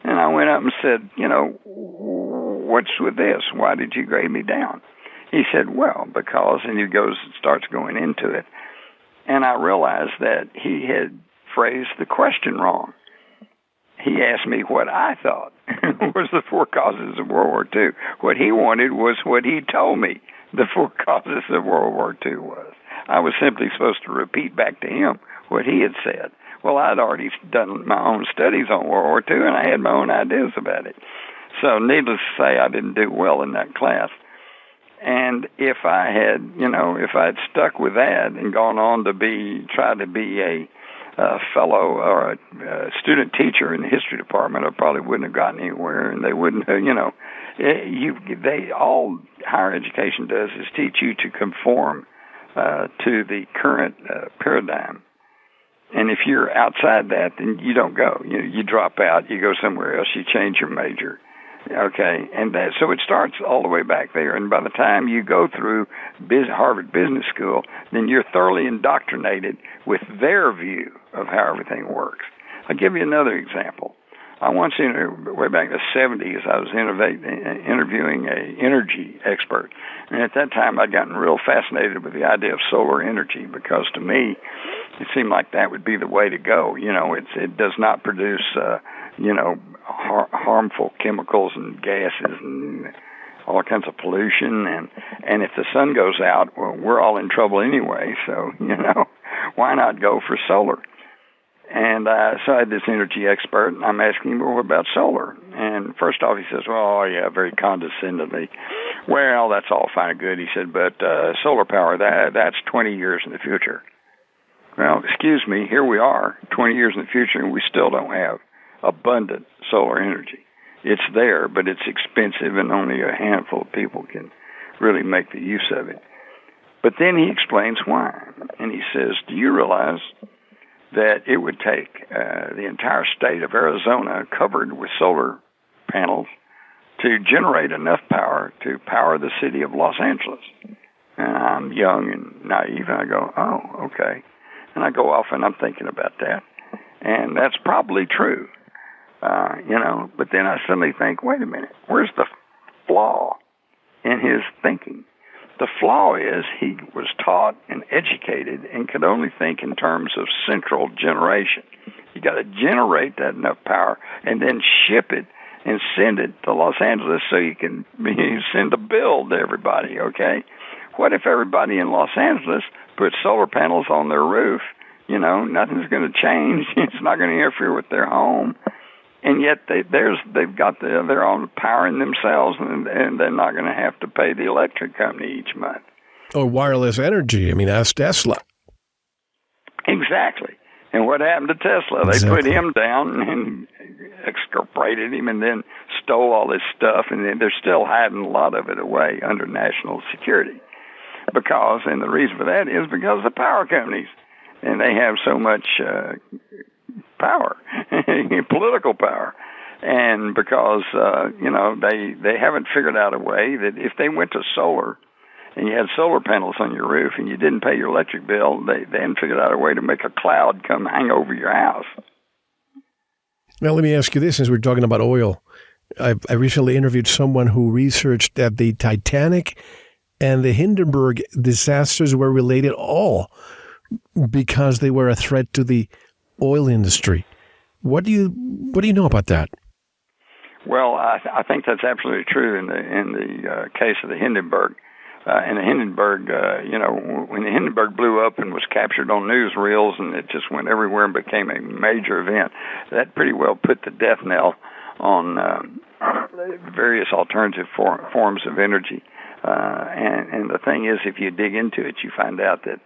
And I went up and said, "What's with this? Why did you grade me down?" He said, "Well, because," and he starts going into it. And I realized that he had phrased the question wrong. He asked me what I thought was the 4 causes of World War II. What he wanted was what he told me the 4 causes of World War II was. I was simply supposed to repeat back to him what he had said. Well, I'd already done my own studies on World War II, and I had my own ideas about it. So needless to say, I didn't do well in that class. And if I had stuck with that and gone on to try to be a fellow or a student teacher in the history department, I probably wouldn't have gotten anywhere, and they wouldn't have, all higher education does is teach you to conform to the current paradigm. And if you're outside that, then you don't go. You drop out, you go somewhere else, you change your major. Okay, and so it starts all the way back there. And by the time you go through Harvard Business School, then you're thoroughly indoctrinated with their view of how everything works. I'll give you another example. I once, way back in the 70s, I was interviewing an energy expert. And at that time, I'd gotten real fascinated with the idea of solar energy because to me, it seemed like that would be the way to go. It does not produce, harmful chemicals and gases and all kinds of pollution. And if the sun goes out, well, we're all in trouble anyway. So, why not go for solar? And so I had this energy expert, and I'm asking him, well, what about solar? And first off, he says, well, yeah, very condescendingly. Well, that's all fine and good. He said, but solar power, that's 20 years in the future. Well, excuse me, here we are, 20 years in the future, and we still don't have abundant solar energy. It's there, but it's expensive, and only a handful of people can really make the use of it. But then he explains why. And he says, do you realize that it would take the entire state of Arizona covered with solar panels to generate enough power to power the city of Los Angeles? And I'm young and naive, and I go, oh, okay. And I go off and I'm thinking about that. And that's probably true, But then I suddenly think, wait a minute, where's the flaw in his thinking? The flaw is he was taught and educated and could only think in terms of central generation. You got to generate that enough power and then ship it and send it to Los Angeles so you can send a bill to everybody, okay? What if everybody in Los Angeles put solar panels on their roof? Nothing's going to change. It's not going to interfere with their home. And yet they've got their own power in themselves, and they're not going to have to pay the electric company each month. Or wireless energy. I mean, ask Tesla. Exactly. And what happened to Tesla? They put him down and exculpated him and then stole all his stuff, and they're still hiding a lot of it away under national security. And the reason for that is because of the power companies. And they have so much power, political power. And because, they haven't figured out a way that if they went to solar and you had solar panels on your roof and you didn't pay your electric bill, they hadn't figured out a way to make a cloud come hang over your house. Now, let me ask you this, since we're talking about oil. I recently interviewed someone who researched that the Titanic and the Hindenburg disasters were related all because they were a threat to the oil industry. What do you know about that? Well, I think that's absolutely true in the case of the Hindenburg. And the Hindenburg, when the Hindenburg blew up and was captured on newsreels and it just went everywhere and became a major event, that pretty well put the death knell on various alternative forms of energy. And the thing is, if you dig into it, you find out that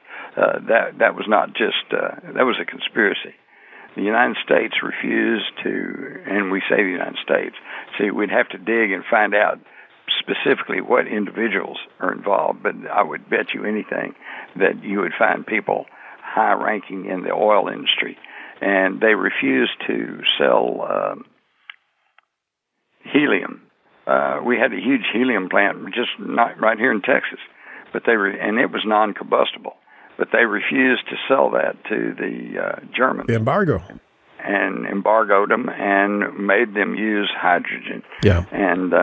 that was not just that was a conspiracy. The United States refused to, and we say the United States, see, we'd have to dig and find out specifically what individuals are involved, but I would bet you anything that you would find people high-ranking in the oil industry, and they refused to sell helium. We had a huge helium plant just right here in Texas, and it was non-combustible. But they refused to sell that to the Germans. The embargo. And embargoed them and made them use hydrogen. Yeah. And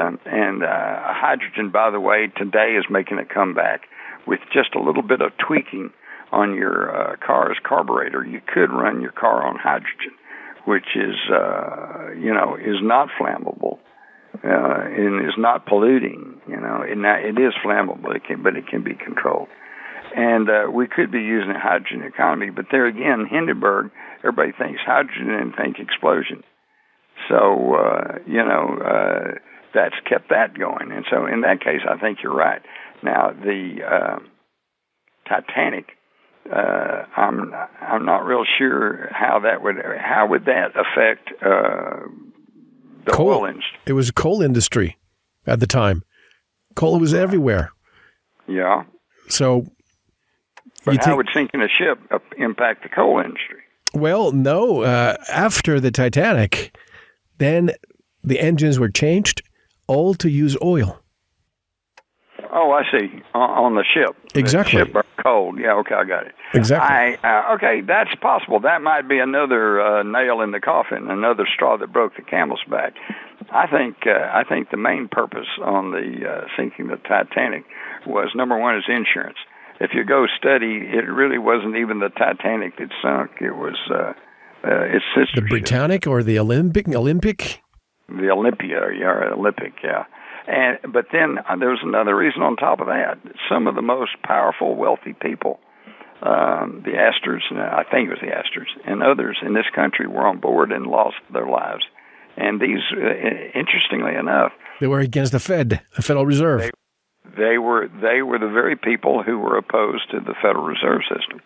hydrogen, by the way, today is making a comeback with just a little bit of tweaking on your car's carburetor. You could run your car on hydrogen, which is not flammable. And is not polluting, it is flammable, but it can be controlled. And we could be using a hydrogen economy, but there again, Hindenburg, everybody thinks hydrogen and think explosion. So, that's kept that going. And so in that case, I think you're right. Now, the Titanic, I'm not real sure how would that affect the oil industry. It was a coal industry at the time. Coal was everywhere. Yeah. So, but how would sinking a ship impact the coal industry? Well, no. After the Titanic, then the engines were changed, all to use oil. Oh, I see. On the ship. Exactly. The ship burned coal. Yeah, okay, I got it. Exactly. Okay, that's possible. That might be another nail in the coffin, another straw that broke the camel's back. I think the main purpose on the sinking the Titanic was, number one, is insurance. If you go study, it really wasn't even the Titanic that sunk. It was its sister. The Britannic or the Olympic? The Olympic, yeah. But then there was another reason on top of that. Some of the most powerful, wealthy people, the Astors, I think it was the Astors, and others in this country were on board and lost their lives. And these, interestingly enough, they were against the Federal Reserve. They were the very people who were opposed to the Federal Reserve System.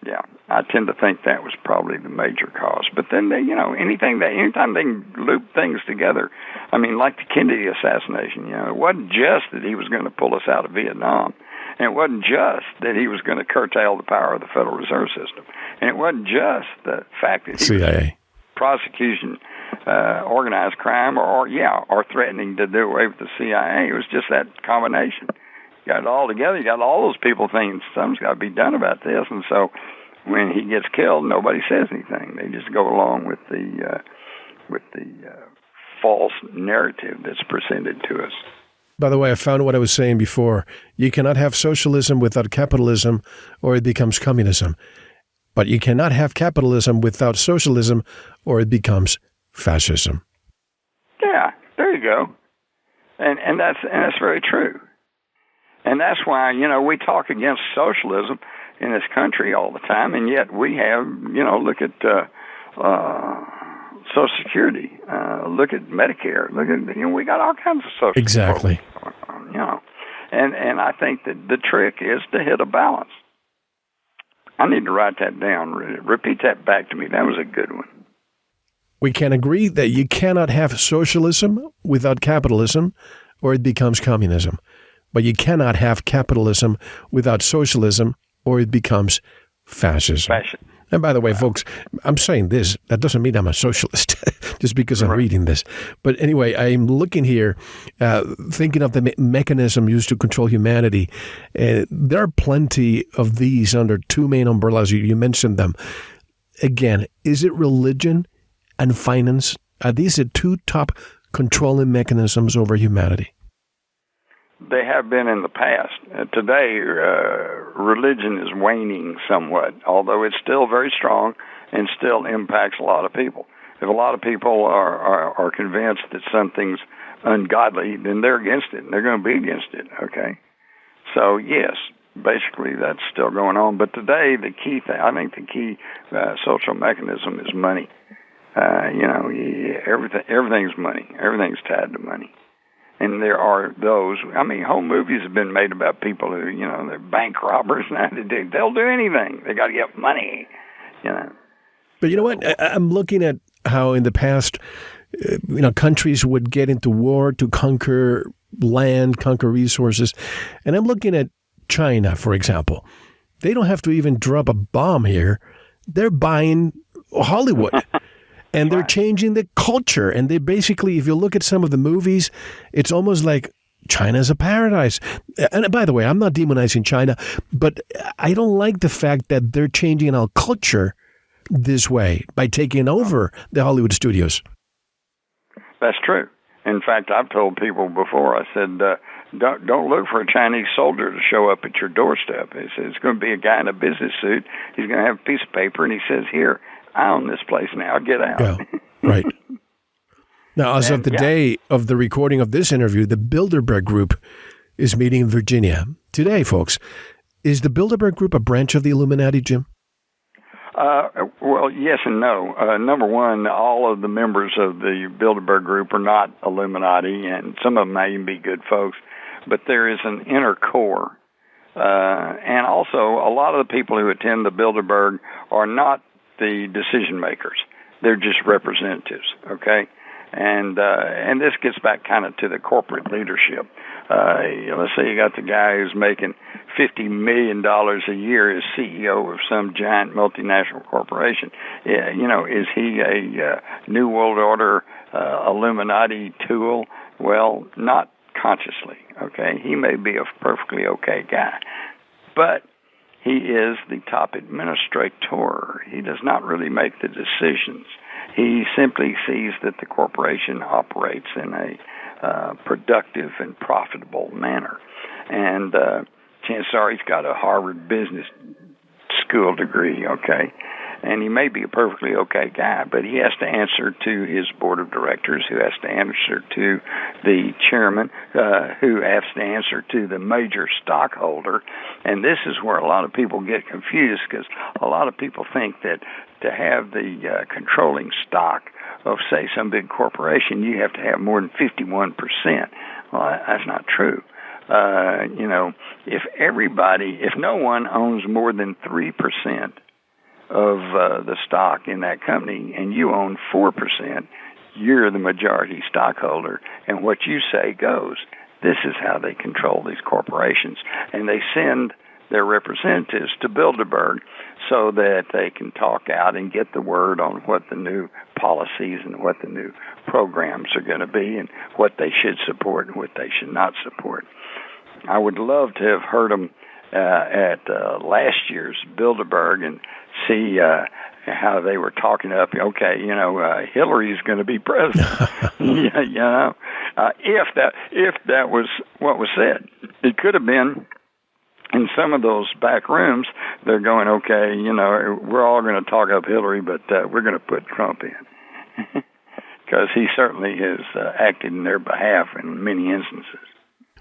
Yeah, I tend to think that was probably the major cause. But then, anytime they can loop things together, I mean, like the Kennedy assassination, it wasn't just that he was going to pull us out of Vietnam, and it wasn't just that he was going to curtail the power of the Federal Reserve System, and it wasn't just the fact that he was prosecution, organized crime, or threatening to do away with the CIA. It was just that combination. You got it all together. You got all those people thinking something's got to be done about this, and so when he gets killed, nobody says anything. They just go along with the false narrative that's presented to us. By the way, I found what I was saying before. You cannot have socialism without capitalism, or it becomes communism. But you cannot have capitalism without socialism, or it becomes fascism. Yeah, there you go. And that's very true. And that's why, we talk against socialism in this country all the time, and yet we have, look at Social Security, look at Medicare, we got all kinds of social exactly. programs, and I think that the trick is to hit a balance. I need to write that down. Repeat that back to me. That was a good one. We can agree that you cannot have socialism without capitalism, or it becomes communism. But you cannot have capitalism without socialism, or it becomes fascism. And by the way, folks, I'm saying this. That doesn't mean I'm a socialist just because I'm reading this. But anyway, I'm looking here, thinking of the mechanism used to control humanity. There are plenty of these under two main umbrellas. You mentioned them. Again, is it religion and finance? Are these the two top controlling mechanisms over humanity? They have been in the past. Today, religion is waning somewhat, although it's still very strong and still impacts a lot of people. If a lot of people are convinced that something's ungodly, then they're against it, and they're going to be against it, okay? So, yes, basically that's still going on. But today, I think the key social mechanism is money. Everything's money. Everything's tied to money. And there are those, whole movies have been made about people who, they're bank robbers. They'll do anything. They got to get money, But you know what? I'm looking at how in the past, countries would get into war to conquer land, conquer resources. And I'm looking at China, for example. They don't have to even drop a bomb here. They're buying Hollywood. And they're changing the culture. And they basically, if you look at some of the movies, it's almost like China's a paradise. And by the way, I'm not demonizing China, but I don't like the fact that they're changing our culture this way by taking over the Hollywood studios. That's true. In fact, I've told people before, I said, don't look for a Chinese soldier to show up at your doorstep. It's going to be a guy in a business suit. He's going to have a piece of paper, and he says, here, I own this place now. Get out. Yeah, right. Now, as of the day of the recording of this interview, the Bilderberg Group is meeting in Virginia today, folks. Is the Bilderberg Group a branch of the Illuminati, Jim? Well, yes and no. Number one, all of the members of the Bilderberg Group are not Illuminati, and some of them may even be good folks, but there is an inner core. And also, a lot of the people who attend the Bilderberg are not the decision makers. They're just representatives, okay? And this gets back kind of to the corporate leadership. Let's say you got the guy who's making $50 million a year as CEO of some giant multinational corporation. Is he a New World Order Illuminati tool? Well, not consciously, okay? He may be a perfectly okay guy, but he is the top administrator. He does not really make the decisions. He simply sees that the corporation operates in a productive and profitable manner. And chances are he's got a Harvard Business School degree, okay? And he may be a perfectly okay guy, but he has to answer to his board of directors, who has to answer to the chairman, who has to answer to the major stockholder. And this is where a lot of people get confused, because a lot of people think that to have the controlling stock of, say, some big corporation, you have to have more than 51%. Well, that's not true. If no one owns more than 3% of the stock in that company, and you own 4%, you're the majority stockholder, and what you say goes. This is how they control these corporations, and they send their representatives to Bilderberg so that they can talk out and get the word on what the new policies and what the new programs are going to be, and what they should support and what they should not support. I would love to have heard them at last year's Bilderberg and see how they were talking up. Okay, Hillary's going to be president. If that was what was said, it could have been. In some of those back rooms, they're going, okay, we're all going to talk up Hillary, but we're going to put Trump in, because he certainly has acted in their behalf in many instances.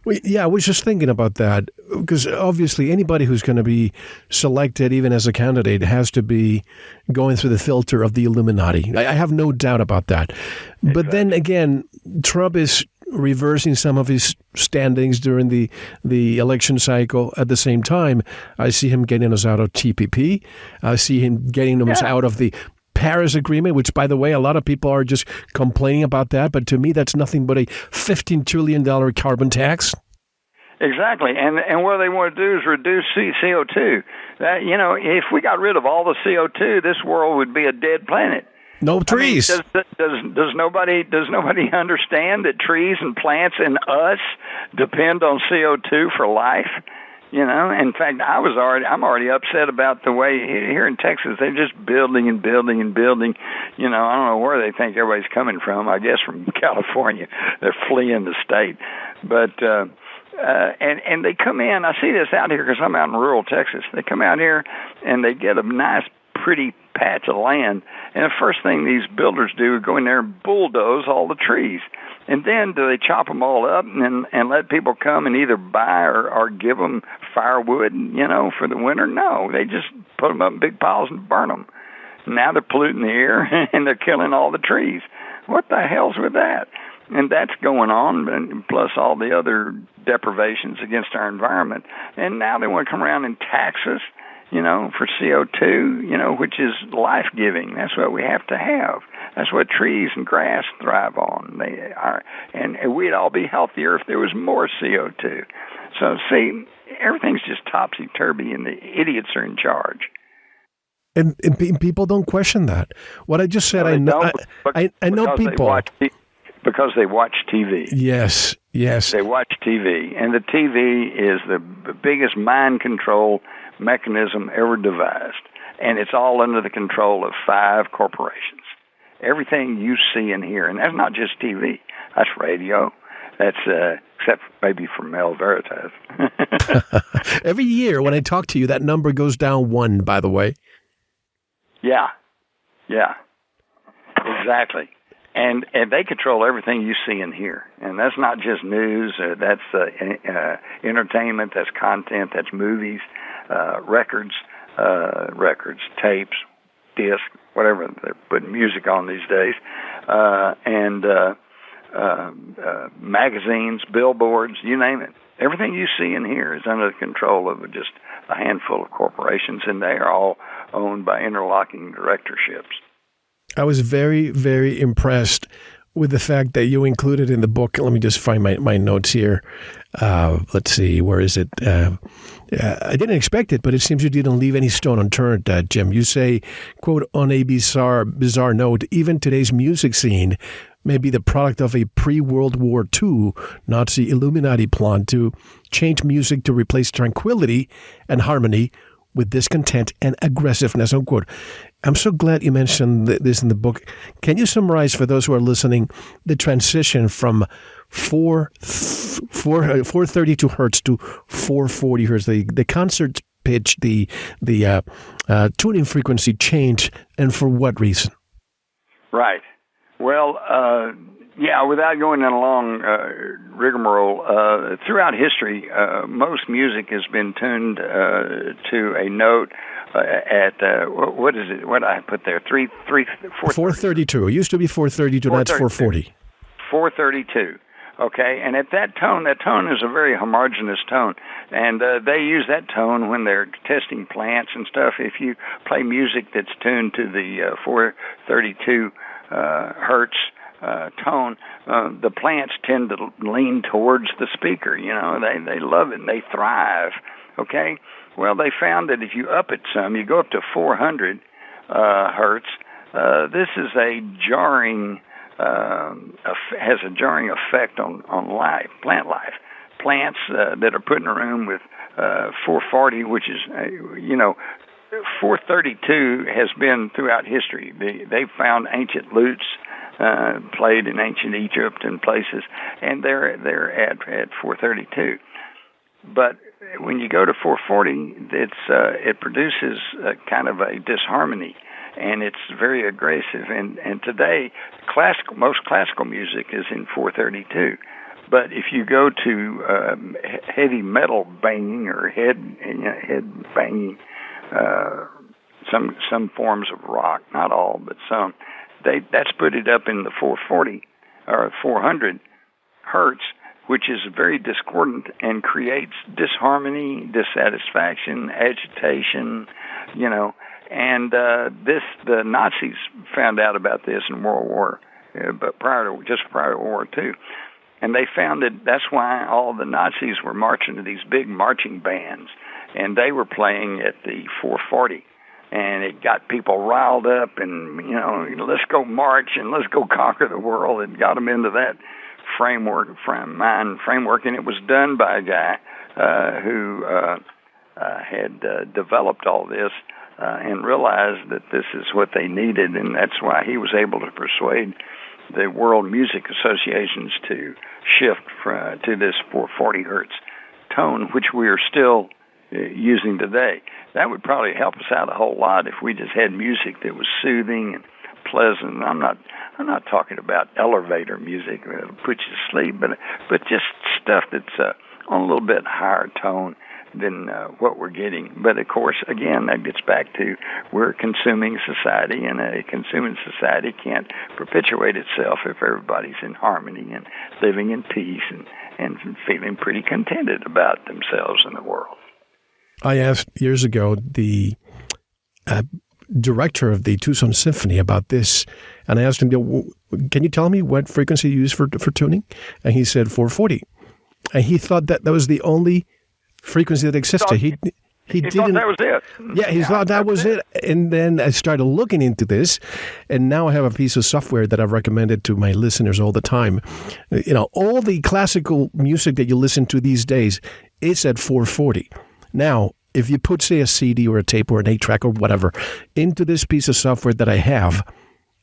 Well, yeah, I was just thinking about that, because obviously anybody who's going to be selected, even as a candidate, has to be going through the filter of the Illuminati. I have no doubt about that. Exactly. But then again, Trump is reversing some of his standings during the election cycle. At the same time, I see him getting us out of TPP. I see him getting us out of the Paris Agreement, which, by the way, a lot of people are just complaining about that. But to me, that's nothing but a $15 trillion carbon tax. Exactly. And what they want to do is reduce CO2. If we got rid of all the CO2, this world would be a dead planet. No trees. Does nobody understand that trees and plants and us depend on CO2 for life? In fact, I'm already upset about the way here in Texas they're just building and building and building. I don't know where they think everybody's coming from. I guess from California. They're fleeing the state, but and they come in. I see this out here because I'm out in rural Texas. They come out here and they get a nice, pretty patch of land, and the first thing these builders do is go in there and bulldoze all the trees. And then do they chop them all up and let people come and either buy or give them firewood, for the winter? No, they just put them up in big piles and burn them. Now they're polluting the air and they're killing all the trees. What the hell's with that? And that's going on, plus all the other deprivations against our environment. And now they want to come around and tax us, for CO2, which is life-giving. That's what we have to have. That's what trees and grass thrive on. They are, and we'd all be healthier if there was more CO2. So, see, everything's just topsy-turvy, and the idiots are in charge. And people don't question that. What I just said, I know people. Because they watch TV. Yes. They watch TV, and the TV is the biggest mind control mechanism ever devised, and it's all under the control of 5 corporations. Everything you see and hear, and that's not just TV, that's radio, that's except maybe for Mel VERITAS. Every year when I talk to you, that number goes down 1, by the way. Yeah, exactly. And they control everything you see and hear. And that's not just news. That's entertainment. That's content. That's movies. records, tapes, discs, whatever they're putting music on these days, and magazines, billboards, you name it. Everything you see and hear is under the control of just a handful of corporations, and they are all owned by interlocking directorships. I was very, very impressed with the fact that you included in the book. Let me just find my notes here. Let's see, where is it? I didn't expect it, but it seems you didn't leave any stone unturned, Jim. You say, quote, on a bizarre note, even today's music scene may be the product of a pre-World War II Nazi Illuminati plan to change music to replace tranquility and harmony with discontent and aggressiveness, unquote. I'm so glad you mentioned this in the book. Can you summarize for those who are listening the transition from 432 hertz to 440 hertz, the concert pitch, the tuning frequency change, and for what reason? Right. Well, without going in a long rigmarole, throughout history, most music has been tuned to a note at what is it? What I put there? 432. It used to be 432. Now it's 440. 432. Okay, and at that tone is a very homogeneous tone, and they use that tone when they're testing plants and stuff. If you play music that's tuned to the 432 hertz tone, the plants tend to lean towards the speaker. You know, they love it and they thrive. Okay, well, they found that if you up it some, you go up to 400 hertz. This is a jarring. Has a jarring effect on life, plant life. Plants that are put in a room with 440, which is, 432 has been throughout history. They've found ancient lutes played in ancient Egypt and places, and they're at 432. But when you go to 440, it produces a kind of a disharmony, and it's very aggressive. And today, most classical music is in 432. But if you go to heavy metal banging or head banging, some forms of rock, not all, but some, that's put it up in the 440 or 400 hertz, which is very discordant and creates disharmony, dissatisfaction, agitation, And the Nazis found out about this in World War, but prior to World War II, and they found that that's why all the Nazis were marching to these big marching bands, and they were playing at the 440, and it got people riled up, and let's go march and let's go conquer the world. It got them into that framework, and it was done by a guy who had developed all this. And realized that this is what they needed, and that's why he was able to persuade the World Music Associations to shift to this 440 hertz tone, which we are still using today. That would probably help us out a whole lot if we just had music that was soothing and pleasant. I'm not talking about elevator music that puts you to sleep, but just stuff that's on a little bit higher tone than what we're getting. But of course, again, that gets back to we're a consuming society, and a consuming society can't perpetuate itself if everybody's in harmony and living in peace and feeling pretty contented about themselves and the world. I asked years ago the director of the Tucson Symphony about this, and I asked him, can you tell me what frequency you use for tuning? And he said 440. And he thought that was the only frequency that existed. He didn't. Thought that was it. Yeah, he thought that was it. And then I started looking into this, and now I have a piece of software that I've recommended to my listeners all the time. All the classical music that you listen to these days is at 440. Now, if you put, say, a CD or a tape or an 8-track or whatever into this piece of software that I have,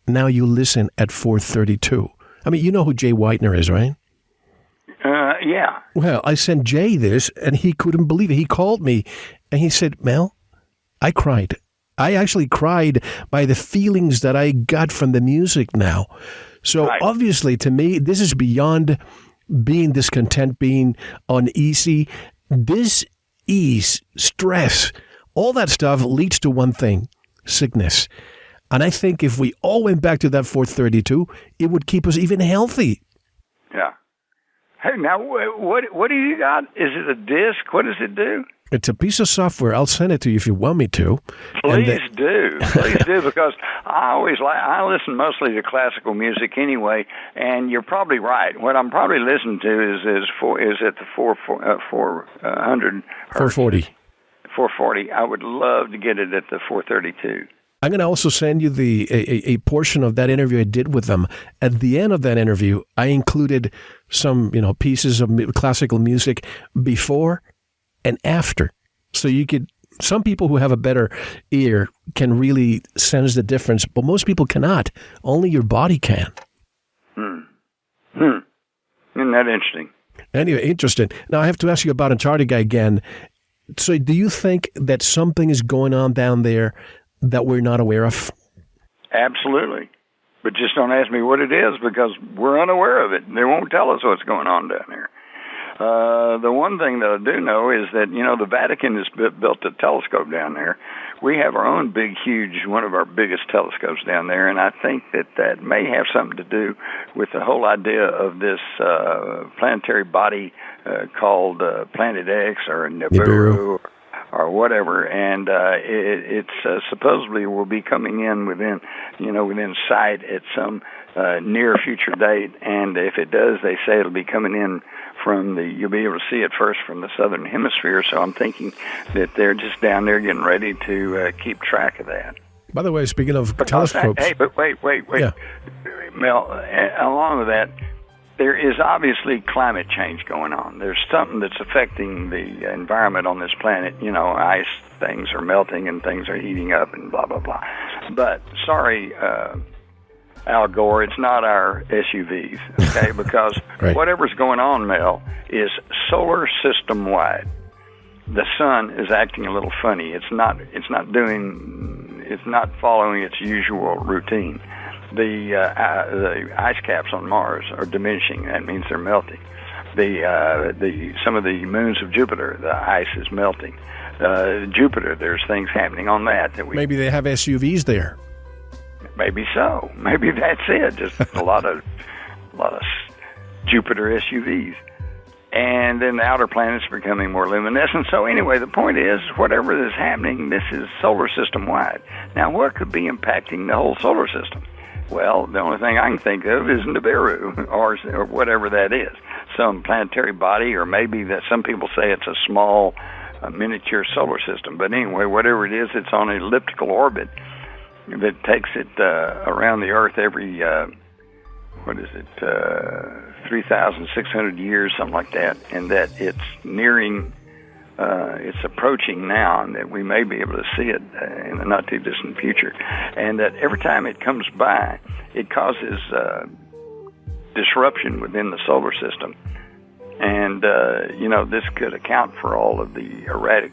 now you listen at 432. I mean, you know who Jay Whitener is, right? Yeah. Well, I sent Jay this, and he couldn't believe it. He called me, and he said, Mel, I cried. I actually cried by the feelings that I got from the music now. So Obviously, to me, this is beyond being discontent, being uneasy. This ease, stress, all that stuff leads to one thing, sickness. And I think if we all went back to that 432, it would keep us even healthy. Yeah. Hey, now, what do you got? Is it a disc? What does it do? It's a piece of software. I'll send it to you if you want me to. Please do, because I listen mostly to classical music anyway, and you're probably right. What I'm probably listening to is at the 400 440. 440. I would love to get it at the 432. I'm going to also send you a portion of that interview I did with them. At the end of that interview, I included some pieces of classical music before and after. So some people who have a better ear can really sense the difference, but most people cannot. Only your body can. Isn't that interesting? Anyway, interesting. Now I have to ask you about Antarctica again. So do you think that something is going on down there that we're not aware of? Absolutely. But just don't ask me what it is, because we're unaware of it. They won't tell us what's going on down there. The one thing that I do know is that, the Vatican has built a telescope down there. We have our own one of our biggest telescopes down there, and I think that may have something to do with the whole idea of this planetary body called Planet X or Nibiru or whatever, and it's supposedly will be coming in within sight at some near future date, and if it does, they say it'll be coming in you'll be able to see it first from the southern hemisphere, so I'm thinking that they're just down there getting ready to keep track of that. By the way, speaking of telescopes... Hey, but wait. Yeah. Mel, along with that, there is obviously climate change going on. There's something that's affecting the environment on this planet. Ice, things are melting and things are heating up and blah, blah, blah. But, sorry, Al Gore, it's not our SUVs, okay? Because right. Whatever's going on, Mel, is solar system wide. The sun is acting a little funny. It's not following its usual routine. The ice caps on Mars are diminishing. That means they're melting. Some of the moons of Jupiter, the ice is melting. Jupiter, there's things happening on that maybe they have SUVs there. Maybe so. Maybe that's it. Just a lot of Jupiter SUVs. And then the outer planets are becoming more luminescent. So anyway, the point is, whatever is happening, this is solar system wide. Now, what could be impacting the whole solar system? Well, the only thing I can think of is Nibiru, or whatever that is. Some planetary body, or maybe that some people say it's a small, miniature solar system. But anyway, whatever it is, it's on an elliptical orbit that takes it around the Earth every, 3,600 years, something like that, and that it's approaching now, and that we may be able to see it in the not-too-distant future, and that every time it comes by, it causes disruption within the solar system. And, this could account for all of the erratic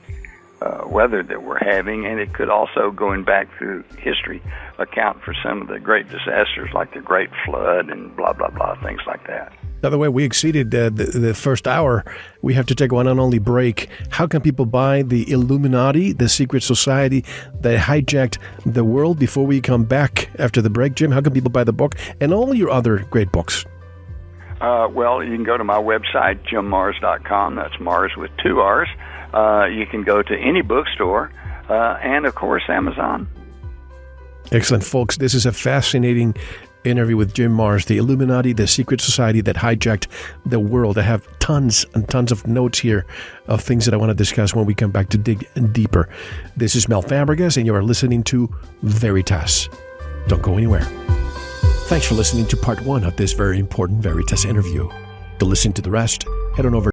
weather that we're having, and it could also, going back through history, account for some of the great disasters like the Great Flood and blah, blah, blah, things like that. By the way, we exceeded the first hour. We have to take one and only break. How can people buy the Illuminati, the secret society that hijacked the world? Before we come back after the break, Jim, how can people buy the book and all your other great books? Well, you can go to my website, jimmars.com. That's Mars with 2 R's. You can go to any bookstore, and, of course, Amazon. Excellent, folks. This is a fascinating interview with Jim Marr, the Illuminati, the secret society that hijacked the world. I have tons and tons of notes here of things that I want to discuss when we come back to dig deeper. This is Mel Fabregas, and you are listening to VERITAS. Don't go anywhere. Thanks for listening to part 1 of this very important VERITAS interview. To listen to the rest, head on over